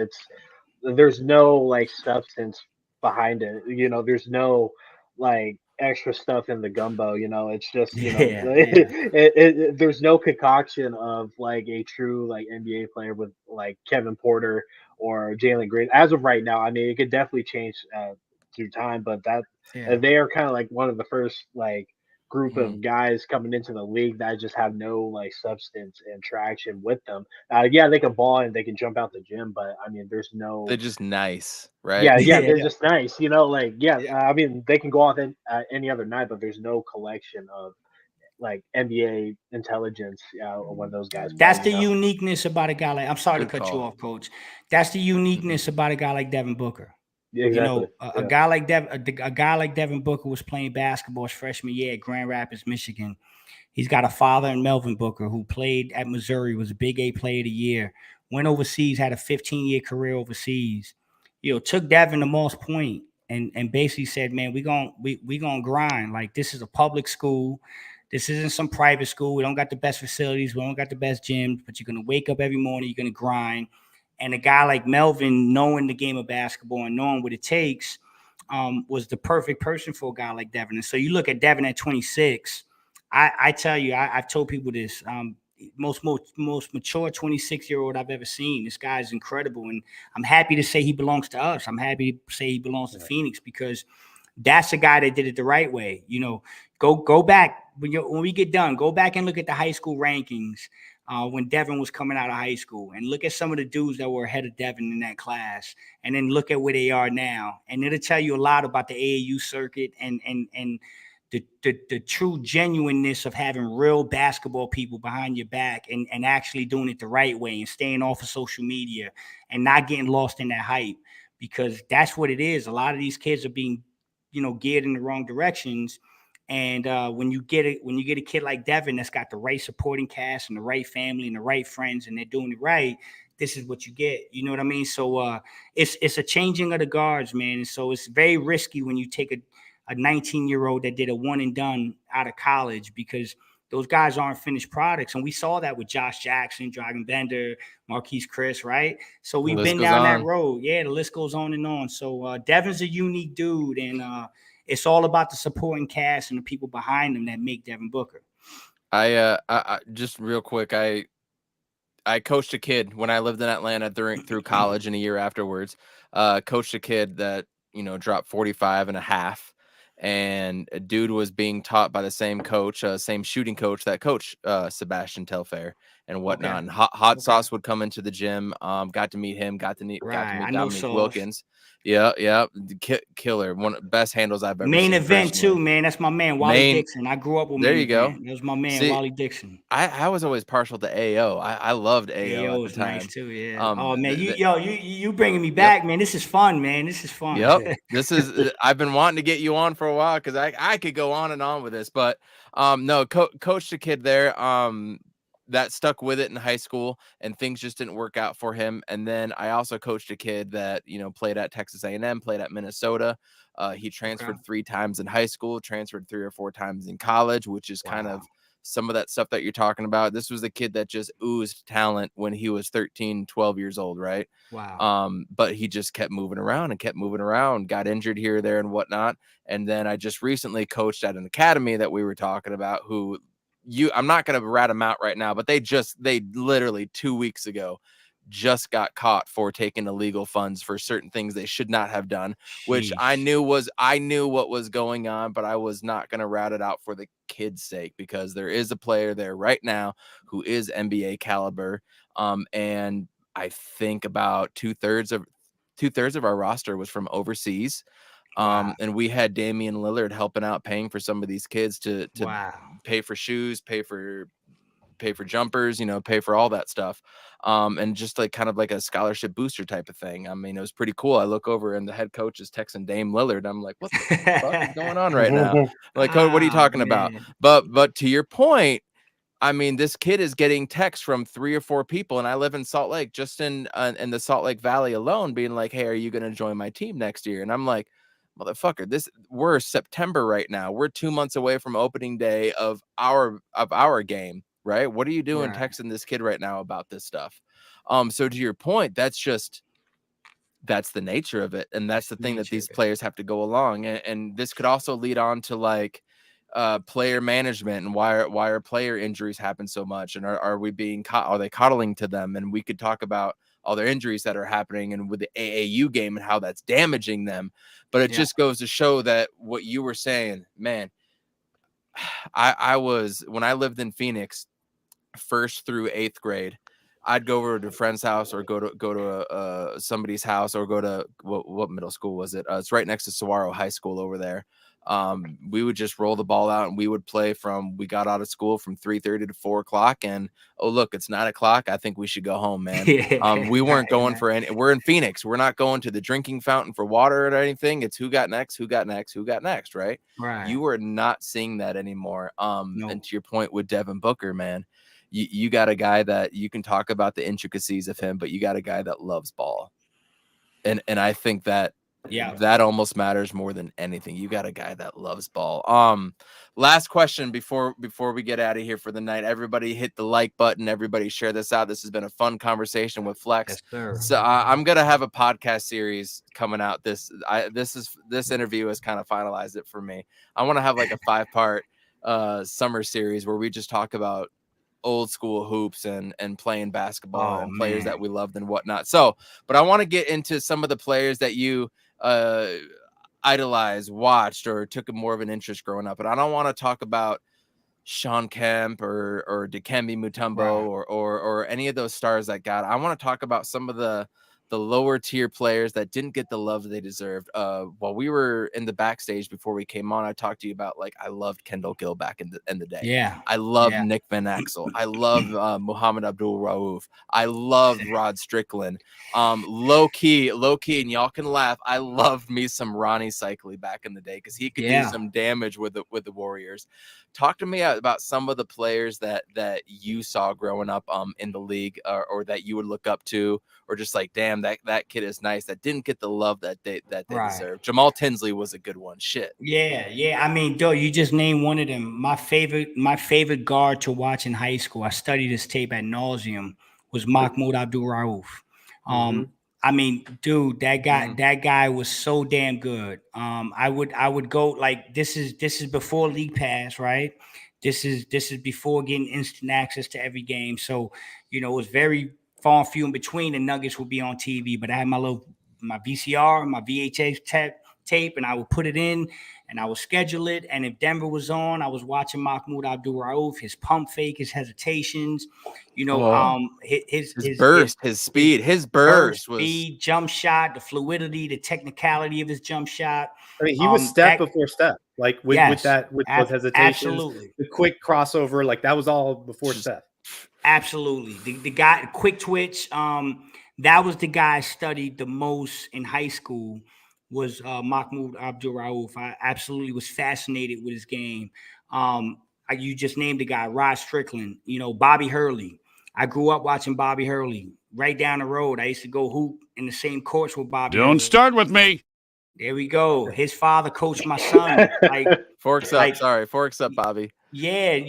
there's no like substance behind it. You know, there's no like extra stuff in the gumbo. You know, it's just yeah, yeah. there's no concoction of like a true like NBA player with like Kevin Porter or Jalen Green as of right now. I mean, it could definitely change through time, but that Yeah. they are kind of like one of the first like group Mhm. of guys coming into the league that just have no like substance and traction with them. Yeah, they can ball and they can jump out the gym, but I mean, there's They're no. just nice, right? Yeah, Yeah. they're just nice, you know. Like, yeah, Yeah. I mean, they can go off any other night, but there's no collection of like NBA intelligence when those guys play. That's You the know, uniqueness about a guy like, I'm sorry to Good cut you call. off, coach. That's the Mhm. uniqueness about a guy like Devin Booker. yeah, You exactly. know, a Yeah, guy like a guy like Devin Booker was playing basketball his freshman year at Grand Rapids, Michigan. He's got a father in Melvin Booker who played at Missouri, was a Big A Player of the Year, went overseas, had a 15-year career overseas. You know, took Devin to Moss Point and basically said, "Man, we gonna grind. Like this is a public school. This isn't some private school. We don't got the best facilities. We don't got the best gyms, but you're gonna wake up every morning. You're gonna grind." And a guy like Melvin, knowing the game of basketball and knowing what it takes, was the perfect person for a guy like Devin. And so you look at Devin at 26. I tell you, I've told people this. Most mature 26-year-old I've ever seen. This guy is incredible, and I'm happy to say he belongs to us. I'm happy to say he belongs to Phoenix because that's a guy that did it the right way. You know, go back when we get done. Go back and look at the high school rankings when Devin was coming out of high school, and look at some of the dudes that were ahead of Devin in that class, and then look at where they are now, and it'll tell you a lot about the AAU circuit and the true genuineness of having real basketball people behind your back and actually doing it the right way and staying off of social media and not getting lost in that hype, because that's what it is. A lot of these kids are being, geared in the wrong directions. And when you get a kid like Devin that's got the right supporting cast and the right family and the right friends and they're doing it right, this is what you get. You know what I mean? So it's a changing of the guards, man. And so it's very risky when you take a 19-year-old that did a one and done out of college, because those guys aren't finished products. And we saw that with Josh Jackson, Dragon Bender, Marquise Chris, right? So The we've list been goes down that on. road. Yeah, the list goes on and on. So Devin's a unique dude, and it's all about the supporting cast and the people behind him that make Devin Booker. I just real quick, I coached a kid when I lived in Atlanta through college and a year afterwards. Coached a kid that, dropped 45 and a half. And a dude was being taught by the same coach, same shooting coach that coached Sebastian Telfair and Okay. whatnot. And Hot Okay. Sauce would come into the gym. Got to meet him. Got to meet Right. I know Dominique Sauce. Wilkins. Yeah, yeah, killer. One of the best handles I've ever Main seen. event Personally. too, man. That's my man, Wally Main. Dixon. I grew up with There main you go. event. That was my man, See, Wally Dixon. I was always partial to AO. I loved AO at AO the is nice time. too. Yeah. Oh man, Th- th- you bringing me yep. back, man. This is fun, man. This is fun. Yep. This is I've been wanting to get you on for a while because I could go on and on with this, but no, coached a kid there that stuck with it in high school and things just didn't work out for him. And then I also coached a kid that, played at Texas A&M, played at Minnesota. He transferred 3 times in high school, transferred 3 or 4 times in college, which is kind Wow. of some of that stuff that you're talking about. This was a kid that just oozed talent when he was 13, 12 years old, right? Wow. But he just kept moving around and kept moving around, got injured here, there, and whatnot. And then I just recently coached at an academy that we were talking about who I'm not going to rat them out right now, but they literally 2 weeks ago just got caught for taking illegal funds for certain things they should not have done, which I Sheesh. knew what was going on, but I was not going to rat it out for the kids' sake because there is a player there right now who is NBA caliber. And I think about two-thirds of our roster was from overseas. Wow. And we had Damian Lillard helping out, paying for some of these kids to Wow. pay for shoes, pay for pay for jumpers, pay for all that stuff. And just like kind of like a scholarship booster type of thing. I mean, it was pretty cool. I look over and the head coach is texting Dame Lillard. I'm like, what the fuck is going on right now? I'm like, Coach, what are you talking about? But to your point, I mean, this kid is getting texts from 3 or 4 people, and I live in Salt Lake, just in the Salt Lake Valley alone, being like, "Hey, are you going to join my team next year?" And I'm like, "Motherfucker, we're September right now. We're 2 months away from opening day of our game, right? What are you doing texting this kid right now about this stuff?" So to your point, that's the nature of it, and that's the thing that these players have to go along, and this could also lead on to like player management and why are player injuries happen so much, and are we being are they coddling to them? And we could talk about all their injuries that are happening and with the AAU game and how that's damaging them. But it just goes to show that what you were saying, man. I was, when I lived in Phoenix, 1st through 8th grade, I'd go over to a friend's house or go to somebody's house, or go to what middle school was it? It's right next to Saguaro High School over there. We would just roll the ball out and we would play we got out of school from 3:30 to 4 o'clock. And oh, look, it's 9 o'clock. I think we should go home, man. We weren't going for any. We're in Phoenix. We're not going to the drinking fountain for water or anything. It's who got next, right? Right. You are not seeing that anymore. And to your point with Devin Booker, man, you got a guy that you can talk about the intricacies of him, but you got a guy that loves ball. And I think that that almost matters more than anything. You got a guy that loves ball. Last question before we get out of here for the night. Everybody hit the like button. Everybody share this out. This has been a fun conversation with Flex. Yes, sir. So I'm gonna have a podcast series coming out. This interview has kind of finalized it for me. I want to have like a 5-part summer series where we just talk about old school hoops and playing basketball and players that we loved and whatnot. So, but I want to get into some of the players that you idolized, watched, or took more of an interest growing up. And I don't want to talk about Sean Kemp or Dikembe Mutombo or any of those stars that got. I want to talk about some of the lower tier players that didn't get the love they deserved. While we were in the backstage before we came on, I talked to you about, like, I loved Kendall Gill back in the day. Yeah. I loved Nick Van Exel. I love Muhammad Abdul Rauf. I loved Rod Strickland. Low key, and y'all can laugh, I loved me some Ronnie Cycli back in the day because he could do some damage with the Warriors. Talk to me about some of the players that you saw growing up in the league, or that you would look up to, or just like, damn, that kid is nice, that didn't get the love that they deserve. Jamal Tinsley was a good one. Shit. Yeah. I mean, dude, you just named one of them. My favorite guard to watch in high school, I studied his tape ad nauseum, was Mahmoud Abdul Rauf. I mean, dude, that guy was so damn good. I would go, like, this is before League Pass, right? This is before getting instant access to every game. So, it was very far and few in between. The Nuggets would be on TV, but I had my VCR, my VHS tape, and I would put it in and I would schedule it. And if Denver was on, I was watching Mahmoud Abdul Rauf, his pump fake, his hesitations, his burst, his speed, his burst was speed, jump shot, the fluidity, the technicality of his jump shot. I mean, he was step before step, like with those hesitations, absolutely. The quick crossover, like that was all before step. Absolutely. The guy, quick twitch. That was the guy I studied the most in high school, was Mahmoud Abdul Rauf. I absolutely was fascinated with his game. You just named the guy, Rod Strickland, Bobby Hurley. I grew up watching Bobby Hurley right down the road. I used to go hoop in the same courts with Bobby. Don't Hurley. Start with me. There we go. His father coached my son. Forks up, Bobby. Yeah,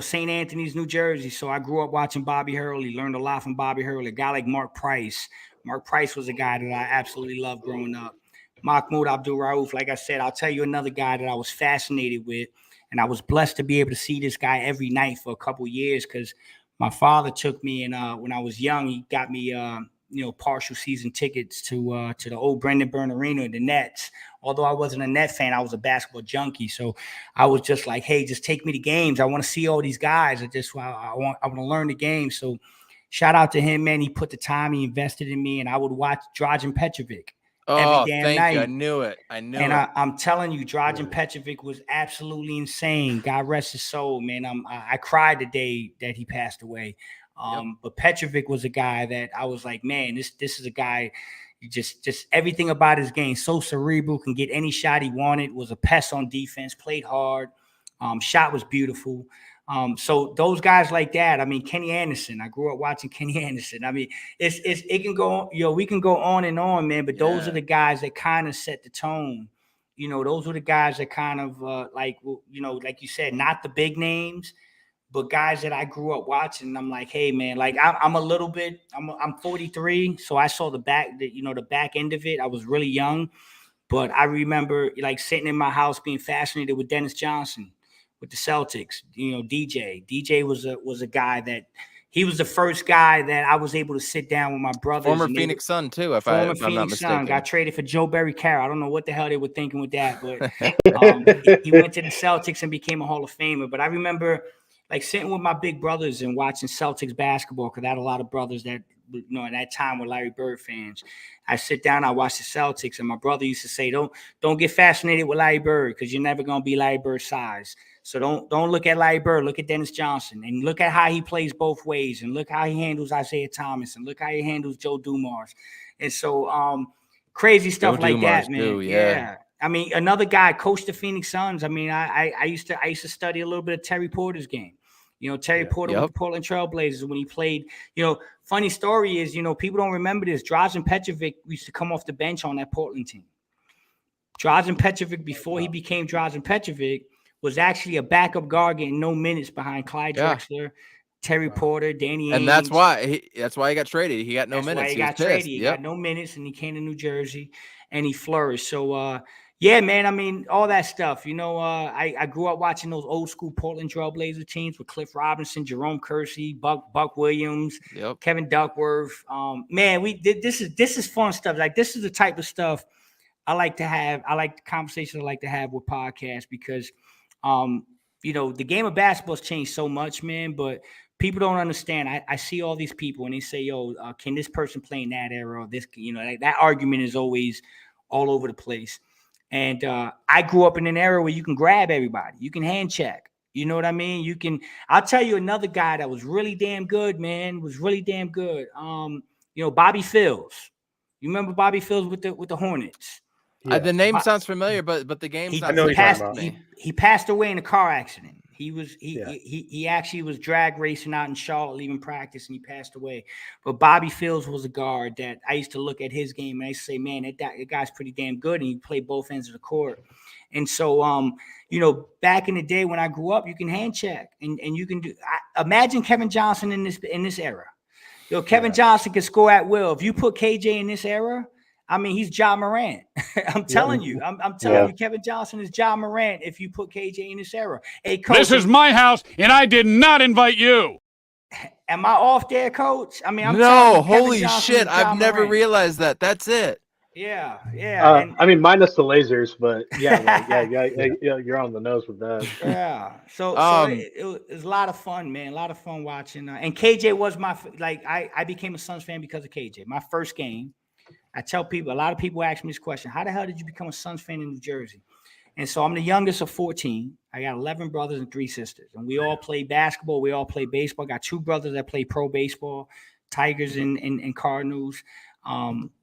St. Anthony's, New Jersey. So I grew up watching Bobby Hurley, learned a lot from Bobby Hurley. A guy like Mark Price. Mark Price was a guy that I absolutely loved growing up. Mahmoud Abdul Rauf, like I said, I'll tell you another guy that I was fascinated with, and I was blessed to be able to see this guy every night for a couple years, because my father took me, and when I was young, he got me partial season tickets to the old Brendan Byrne Arena, the Nets. Although I wasn't a Net fan, I was a basketball junkie. So I was just like, hey, just take me to games. I want to see all these guys. I want to learn the game. So shout out to him, man. He put the time, he invested in me, and I would watch Dragan Petrovic Oh, damn thank night. you. I knew it. And I'm telling you, Dragan Petrovic was absolutely insane. God rest his soul, man. I cried the day that he passed away. But Petrovic was a guy that I was like, man, this is a guy. Just everything about his game, so cerebral, can get any shot he wanted, was a pest on defense, played hard, shot was beautiful. So those guys like that, I mean, Kenny Anderson, I grew up watching Kenny Anderson. I mean, it can go, we can go on and on, man, but those are the guys that kind of set the tone. Those were the guys that kind of like you said, not the big names, but guys that I grew up watching. I'm like, hey man, like I'm a little bit, I'm 43, so I saw the back end of it. I was really young, but I remember like sitting in my house being fascinated with Dennis Johnson with the Celtics. DJ was a guy that he was the first guy that I was able to sit down with my brothers. Former Phoenix Sun too, if I'm not mistaken. Got traded for Joe Barry Carroll. I don't know what the hell they were thinking with that, but he went to the Celtics and became a Hall of Famer. But I remember like sitting with my big brothers and watching Celtics basketball, because I had a lot of brothers that, at that time were Larry Bird fans. I sit down, I watch the Celtics, and my brother used to say, don't get fascinated with Larry Bird, because you're never going to be Larry Bird's size. So don't look at Larry Bird, look at Dennis Johnson, and look at how he plays both ways, and look how he handles Isaiah Thomas, and look how he handles Joe Dumars. And so crazy stuff Joe like Dumars that, man. Too, yeah. I mean, another guy coached the Phoenix Suns. I mean, I used to study a little bit of Terry Porter's game. Terry Porter with the Portland Trailblazers when he played. Funny story is, people don't remember this. Dragan Petrovic used to come off the bench on that Portland team. Dragan Petrovic, before he became Dragan Petrovic, was actually a backup guard getting no minutes behind Clyde Drexler, Terry Porter, Danny Ainge. And that's why he got traded. He got no minutes. Why he got traded. He got no minutes, and he came to New Jersey, and he flourished. So, yeah, man. I mean, all that stuff. I grew up watching those old school Portland Trailblazer teams with Cliff Robinson, Jerome Kersey, Buck Williams, Kevin Duckworth. Man, this is fun stuff. Like, this is the type of stuff I like to have. I like the conversations I like to have with podcasts, because the game of basketball has changed so much, man. But people don't understand. I see all these people and they say, yo, can this person play in that era? Or this, that argument is always all over the place. And I grew up in an era where you can grab everybody. You can hand check. You know what I mean? I'll tell you another guy that was really damn good, man, Bobby Fields. You remember Bobby Fields with the Hornets? Yeah. The name sounds familiar, but the game's not. He passed away in a car accident. He actually was drag racing out in Charlotte, leaving practice, and he passed away. But Bobby Fields was a guard that I used to look at his game and I used to say, man, that guy's pretty damn good, and he played both ends of the court. And so, back in the day when I grew up, you can hand check and you can do. Imagine Kevin Johnson in this era. Kevin Johnson can score at will. If you put KJ in this era, I mean, he's Ja Morant. I'm telling you. I'm telling you, Kevin Johnson is Ja Morant if you put KJ in this era. Hey, coach, this is my house, and I did not invite you. Am I off there, coach? I mean, I'm no, holy shit. I've never realized that. That's it. Yeah. I mean, minus the lasers, but you're on the nose with that. Yeah. So it was a lot of fun, man. A lot of fun watching. And KJ was I became a Suns fan because of KJ. My first game. I tell people, a lot of people ask me this question: how the hell did you become a Suns fan in New Jersey? And so I'm the youngest of 14. I got 11 brothers and 3 sisters, and we all play basketball. We all play baseball. I got 2 brothers that play pro baseball, Tigers and Cardinals.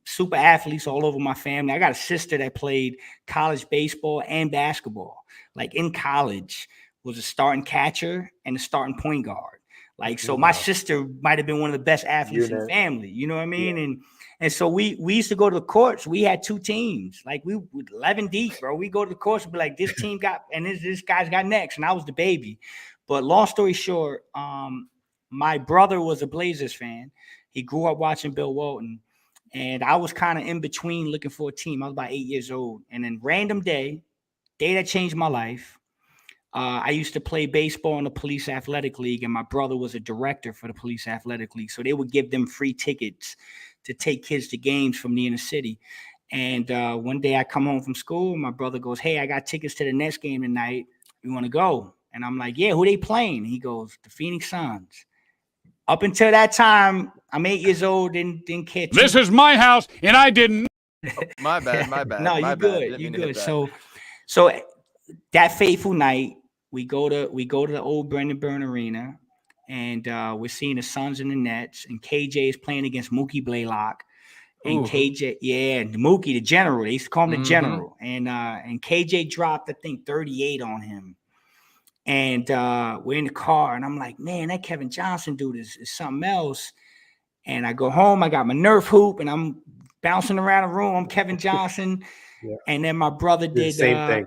Super athletes all over my family. I got a sister that played college baseball and basketball. Like in college, was a starting catcher and a starting point guard. Like, so my sister might have been one of the best athletes in the family. You know what I mean? Yeah. And so we used to go to the courts. We had 2 teams. Like, we 11 deep, bro. We go to the courts and be like, this team got, and this guy's got next. And I was the baby. But long story short, my brother was a Blazers fan. He grew up watching Bill Walton. And I was kind of in between looking for a team. I was about 8 years old. And then random day that changed my life. I used to play baseball in the Police Athletic League, and my brother was a director for the Police Athletic League. So they would give them free tickets to take kids to games from the inner city. And one day I come home from school, and my brother goes, hey, I got tickets to the next game tonight. You want to go? And I'm like, yeah, who they playing? He goes, the Phoenix Suns. Up until that time, I'm 8 years old, didn't care. This is my house, and I didn't. My bad. My bad. No, My you bad. good. Didn't You mean to hit good. that. So that fateful night, we go to the old Brendan Byrne Arena, and we're seeing the Suns and the Nets, and KJ is playing against Mookie Blaylock. And Ooh. KJ, yeah, Mookie, the general. They used to call him the Mhm. general. And KJ dropped, I think, 38 on him. And we're in the car, and I'm like, man, that Kevin Johnson dude is something else. And I go home, I got my Nerf hoop, and I'm bouncing around the room. I'm Kevin Johnson. Yeah. And then my brother The did same thing.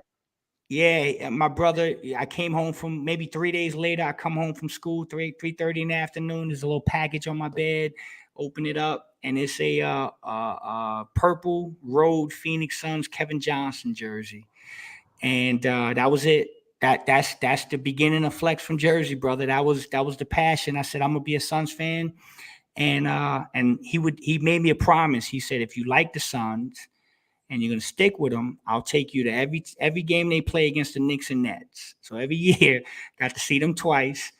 Yeah, my brother. I came home from maybe 3 days later. I come home from school 3:30 in the afternoon. There's a little package on my bed. Open it up, and it's a purple Road Phoenix Suns Kevin Johnson jersey, and that was it. That's the beginning of Flex from Jersey, brother. That was the passion. I said I'm gonna be a Suns fan, and he made me a promise. He said if you like the Suns and you're going to stick with them, I'll take you to every game they play against the Knicks and Nets. So every year, got to see them twice.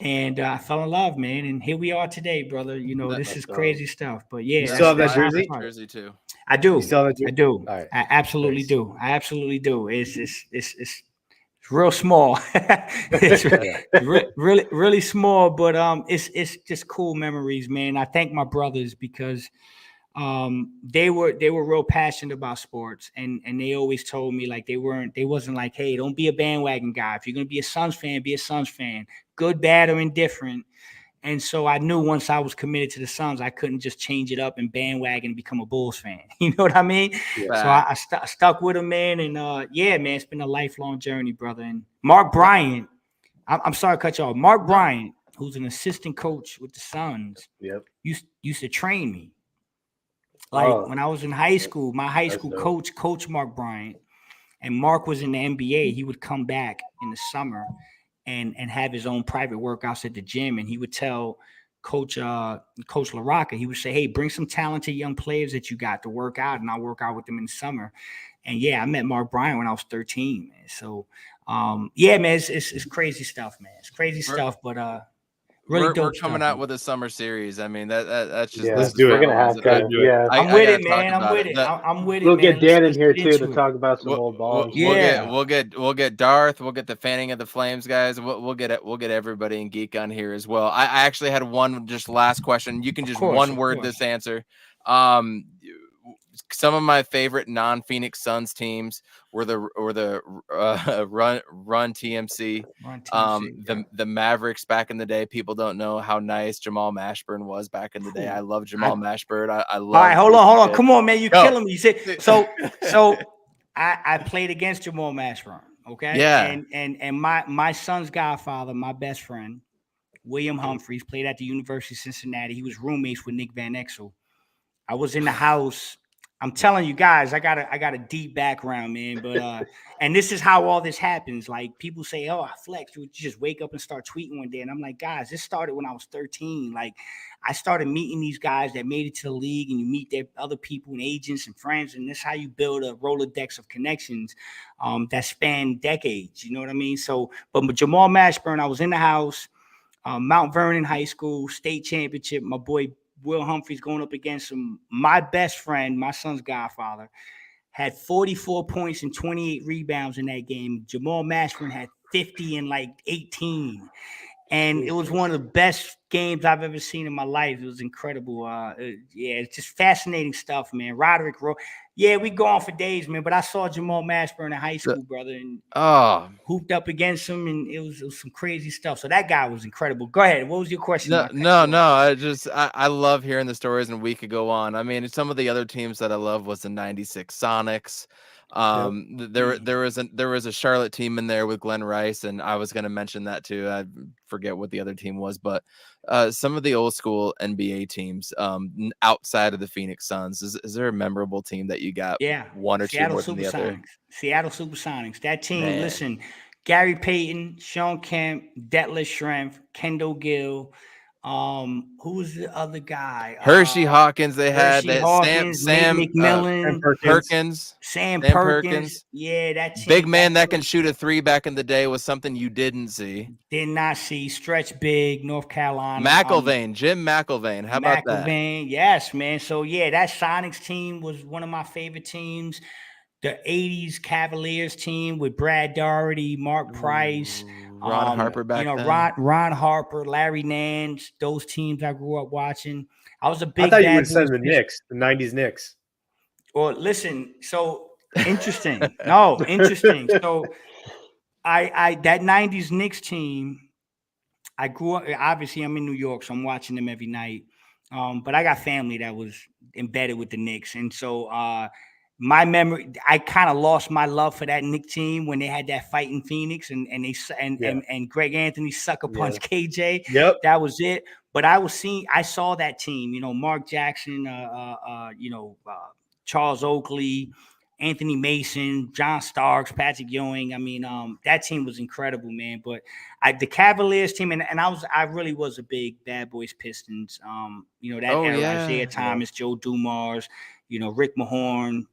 And I fell in love, man. And here we are today, brother. You know, this is crazy stuff. But yeah, You still have that that's jersey? Jersey too. I do. You still have that jersey? I do. All right. I absolutely Nice. do. I absolutely do. It's real small. It's really small, but it's just cool memories, man. I thank my brothers because they were real passionate about sports, and they always told me like they wasn't like, hey, don't be a bandwagon guy. If you're gonna be a Suns fan, be a Suns fan, good, bad, or indifferent. And so I knew once I was committed to the Suns, I couldn't just change it up and bandwagon and become a Bulls fan. You know what I mean? Yeah. So I stuck with him, man. And yeah, man, it's been a lifelong journey, brother. And Mark Bryant, I'm sorry to cut you off. Mark Bryant, who's an assistant coach with the Suns, used to train me. Like when I was in high school, my high school coach Mark Bryant, and Mark was in the NBA. He would come back in the summer and have his own private workouts at the gym, and he would tell Coach LaRocca, he would say, "Hey, bring some talented young players that you got to work out, and I'll work out with them in the summer." And yeah, I met Mark Bryant when I was 13, man. So yeah, man, it's crazy stuff, man. It's crazy stuff, but really we're dope coming stuff, out man. with a summer series. I mean that's just Let's do it. We're gonna have to. Yeah, I'm with it, man. I'm with it. I'm with it. We'll man. get Dan in Let's here get too to into it. talk about some old balls. We'll get Darth. We'll get the fanning of the flames guys. We'll get everybody and geek on here as well. I actually had one just last question. You can just one word this answer. Some of my favorite non-Phoenix Suns teams were the Run TMC. The Mavericks back in the day. People don't know how nice Jamal Mashburn was back in the day. I love Jamal Mashburn. I love. All right, hold on. Come on, man. You're killing me. You said so. I played against Jamal Mashburn. Okay. Yeah. And my son's godfather, my best friend, William Humphreys, played at the University of Cincinnati. He was roommates with Nick Van Exel. I was in the house. I'm telling you guys, I got a deep background, man. But and this is how all this happens. Like people say, "Oh, I flex." You just wake up and start tweeting one day, and I'm like, guys, this started when I was 13. Like I started meeting these guys that made it to the league, and you meet their other people and agents and friends, and this is how you build a Rolodex of connections that span decades. You know what I mean? So, but with Jamal Mashburn, I was in the house, Mount Vernon High School state championship. My boy Will Humphreys going up against him. My best friend, my son's godfather, had 44 points and 28 rebounds in that game. Jamal Mashburn had 50 and like 18. And it was one of the best games I've ever seen in my life. It was incredible. Yeah, it's just fascinating stuff, man. Roderick Rowe. Yeah, we go on for days, man. But I saw Jamal Mashburn in high school, brother, and hooped up against him, and it was some crazy stuff. So that guy was incredible. Go ahead. What was your question? No. I love hearing the stories, and we could go on. I mean, some of the other teams that I love was the '96 Sonics. There was a Charlotte team in there with Glenn Rice, and I was going to mention that too. I forget what the other team was, but some of the old school NBA teams outside of the Phoenix Suns. Is there a memorable team that you got? Yeah, one or two more than the other. Seattle Supersonics. That team. Man. Listen, Gary Payton, Sean Kemp, Detlef Schrempf, Kendall Gill, Who was the other guy? Hershey Hawkins. They had Hershey that Hawkins, Nate Sam McMillan, Perkins. Sam Sam Perkins. Yeah, that team. Big man that can shoot a 3 back in the day was something you didn't see. Did not see. Stretch big, North Carolina. McIlvain, Jim McIlvain. How about that? McIlvain, yes, man. So yeah, that Sonics team was one of my favorite teams. The 80s Cavaliers team with Brad Daugherty, Mark Price, Ron Harper back then. Ron Harper, Larry Nance, those teams I grew up watching. I was a big I thought you Bad would send Boys the Knicks, the 90s Knicks. Well, listen, so interesting. No, interesting. So I that 90s Knicks team, I grew up, obviously I'm in New York, so I'm watching them every night. But I got family that was embedded with the Knicks. And so my memory, I kind of lost my love for that Knicks team when they had that fight in Phoenix and Greg Anthony sucker punch KJ. Yep. That was it. But I saw that team, Mark Jackson, Charles Oakley, Anthony Mason, John Starks, Patrick Ewing. I mean, that team was incredible, man. But the Cavaliers team, and I really was a big Bad Boys Pistons. Isaiah Thomas, Joe Dumars, Rick Mahorn,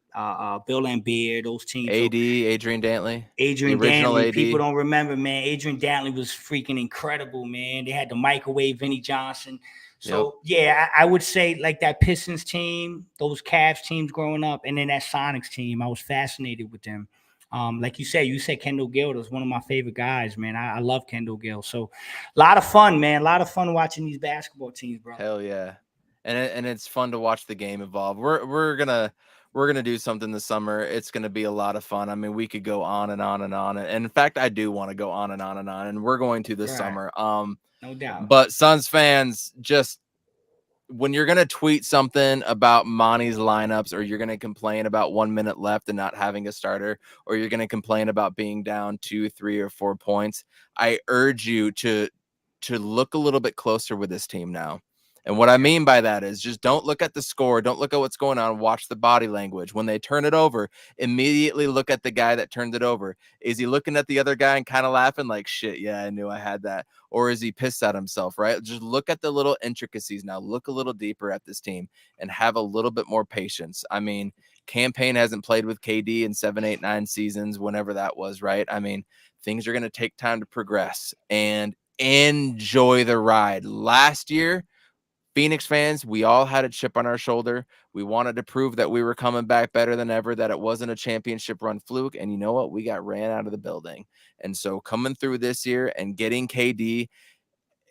Bill Laimbeer, those teams. Adrian Dantley. Adrian Dantley. People don't remember, man. Adrian Dantley was freaking incredible, man. They had the microwave Vinnie Johnson. So, I would say like that Pistons team, those Cavs teams growing up, and then that Sonics team, I was fascinated with them. Like you said Kendall Gill was one of my favorite guys, man. I love Kendall Gill. So a lot of fun, man. A lot of fun watching these basketball teams, bro. Hell yeah. And it's fun to watch the game evolve. We're gonna do something this summer. It's gonna be a lot of fun. I mean, we could go on and on and on. And in fact, I do want to go on and on and on. And we're going to this summer. No doubt. But Suns fans, just when you're gonna tweet something about Monty's lineups, or you're gonna complain about 1 minute left and not having a starter, or you're gonna complain about being down 2, 3, or 4 points, I urge you to look a little bit closer with this team now. And what I mean by that is just don't look at the score. Don't look at what's going on. Watch the body language. When they turn it over, immediately look at the guy that turned it over. Is he looking at the other guy and kind of laughing like, shit, yeah, I knew I had that? Or is he pissed at himself, right? Just look at the little intricacies now. Look a little deeper at this team and have a little bit more patience. I mean, Campaign hasn't played with KD in 7, 8, 9 seasons, whenever that was, right? I mean, things are going to take time to progress and enjoy the ride. Last year, Phoenix fans, we all had a chip on our shoulder. We wanted to prove that we were coming back better than ever, that it wasn't a championship run fluke. And you know what? We got ran out of the building. And so coming through this year and getting KD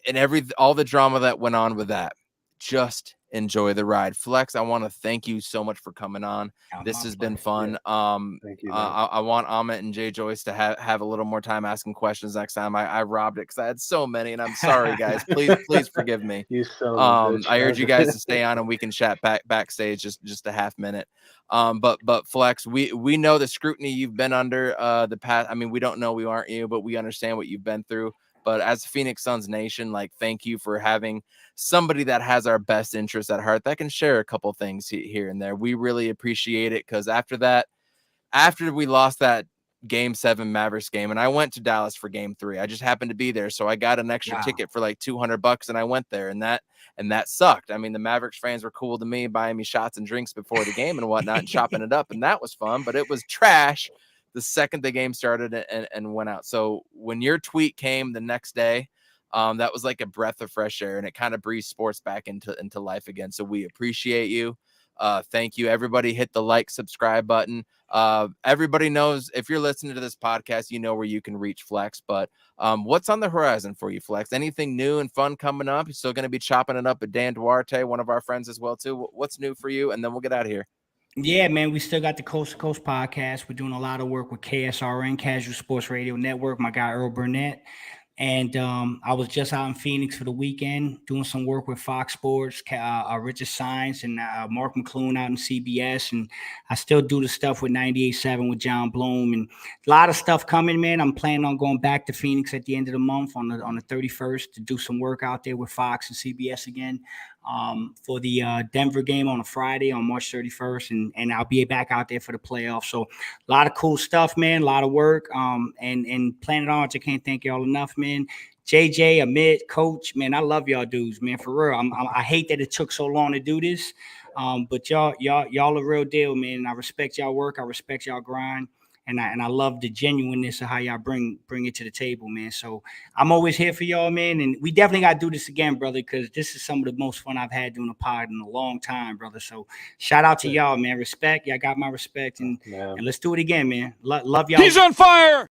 and all the drama that went on with that, just enjoy the ride. Flex, I want to thank you so much for coming on. This has been fun. Thank you. I want Amit and Jay Joyce to have a little more time asking questions next time. I robbed it because I had so many, and I'm sorry, guys. Please forgive me. I urge you guys to stay on and we can chat backstage just a half minute. But Flex, we know the scrutiny you've been under the past. I mean, we don't know, we aren't you, but we understand what you've been through. But as Phoenix Suns Nation, like, thank you for having somebody that has our best interests at heart that can share a couple things here and there. We really appreciate it, because after we lost that Game 7 Mavericks game, and I went to Dallas for Game 3. I just happened to be there, so I got an extra ticket for like $200, and I went there, and that sucked. I mean, the Mavericks fans were cool to me, buying me shots and drinks before the game and whatnot, and chopping it up, and that was fun. But it was trash the second the game started and went out. So when your tweet came the next day, that was like a breath of fresh air, and it kind of breathed sports back into life again. So we appreciate you. Thank you. Everybody hit the like, subscribe button. Everybody knows, if you're listening to this podcast, you know where you can reach Flex. But what's on the horizon for you, Flex? Anything new and fun coming up? You're still going to be chopping it up with Dan Duarte, one of our friends as well too. What's new for you? And then we'll get out of here. Yeah, man, we still got the Coast to Coast podcast. We're doing a lot of work with KSRN, Casual Sports Radio Network, my guy Earl Burnett. And I was just out in Phoenix for the weekend doing some work with Fox Sports, Richard Science, and Mark McClune out in CBS. And I still do the stuff with 98.7 with John Bloom, and a lot of stuff coming, man. I'm planning on going back to Phoenix at the end of the month on the 31st to do some work out there with Fox and CBS again. for the Denver game on a Friday on March 31st, and I'll be back out there for the playoffs. So a lot of cool stuff, man. A lot of work. And Planet Orange, I can't thank y'all enough, man. JJ, Amit, Coach, man, I love y'all dudes, man. For real, I hate that it took so long to do this, but y'all a real deal, man. And I respect y'all work. I respect y'all grind. And I love the genuineness of how y'all bring it to the table, man. So I'm always here for y'all, man. And we definitely got to do this again, brother, because this is some of the most fun I've had doing a pod in a long time, brother. So shout out to y'all, man. Respect. Y'all got my respect. And let's do it again, man. Love y'all. He's on fire.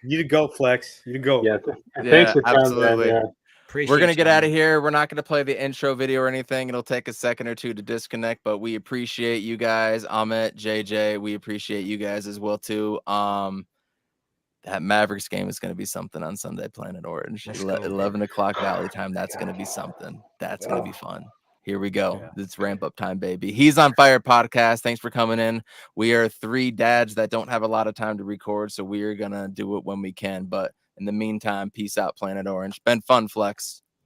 You to go, Flex. You to go. Yeah, thanks for absolutely. coming, man. We're going to get out of here. We're not going to play the intro video or anything. It'll take a second or two to disconnect, but we appreciate you guys. Amit, JJ, we appreciate you guys as well, too. That Mavericks game is going to be something on Sunday, Planet Orange. 11 o'clock Valley time. That's going to be something. That's going to be fun. Here we go. Yeah. It's ramp up time, baby. He's on Fire podcast. Thanks for coming in. We are 3 dads that don't have a lot of time to record, so we are going to do it when we can. But in the meantime, peace out, Planet Orange. Been fun, Flex.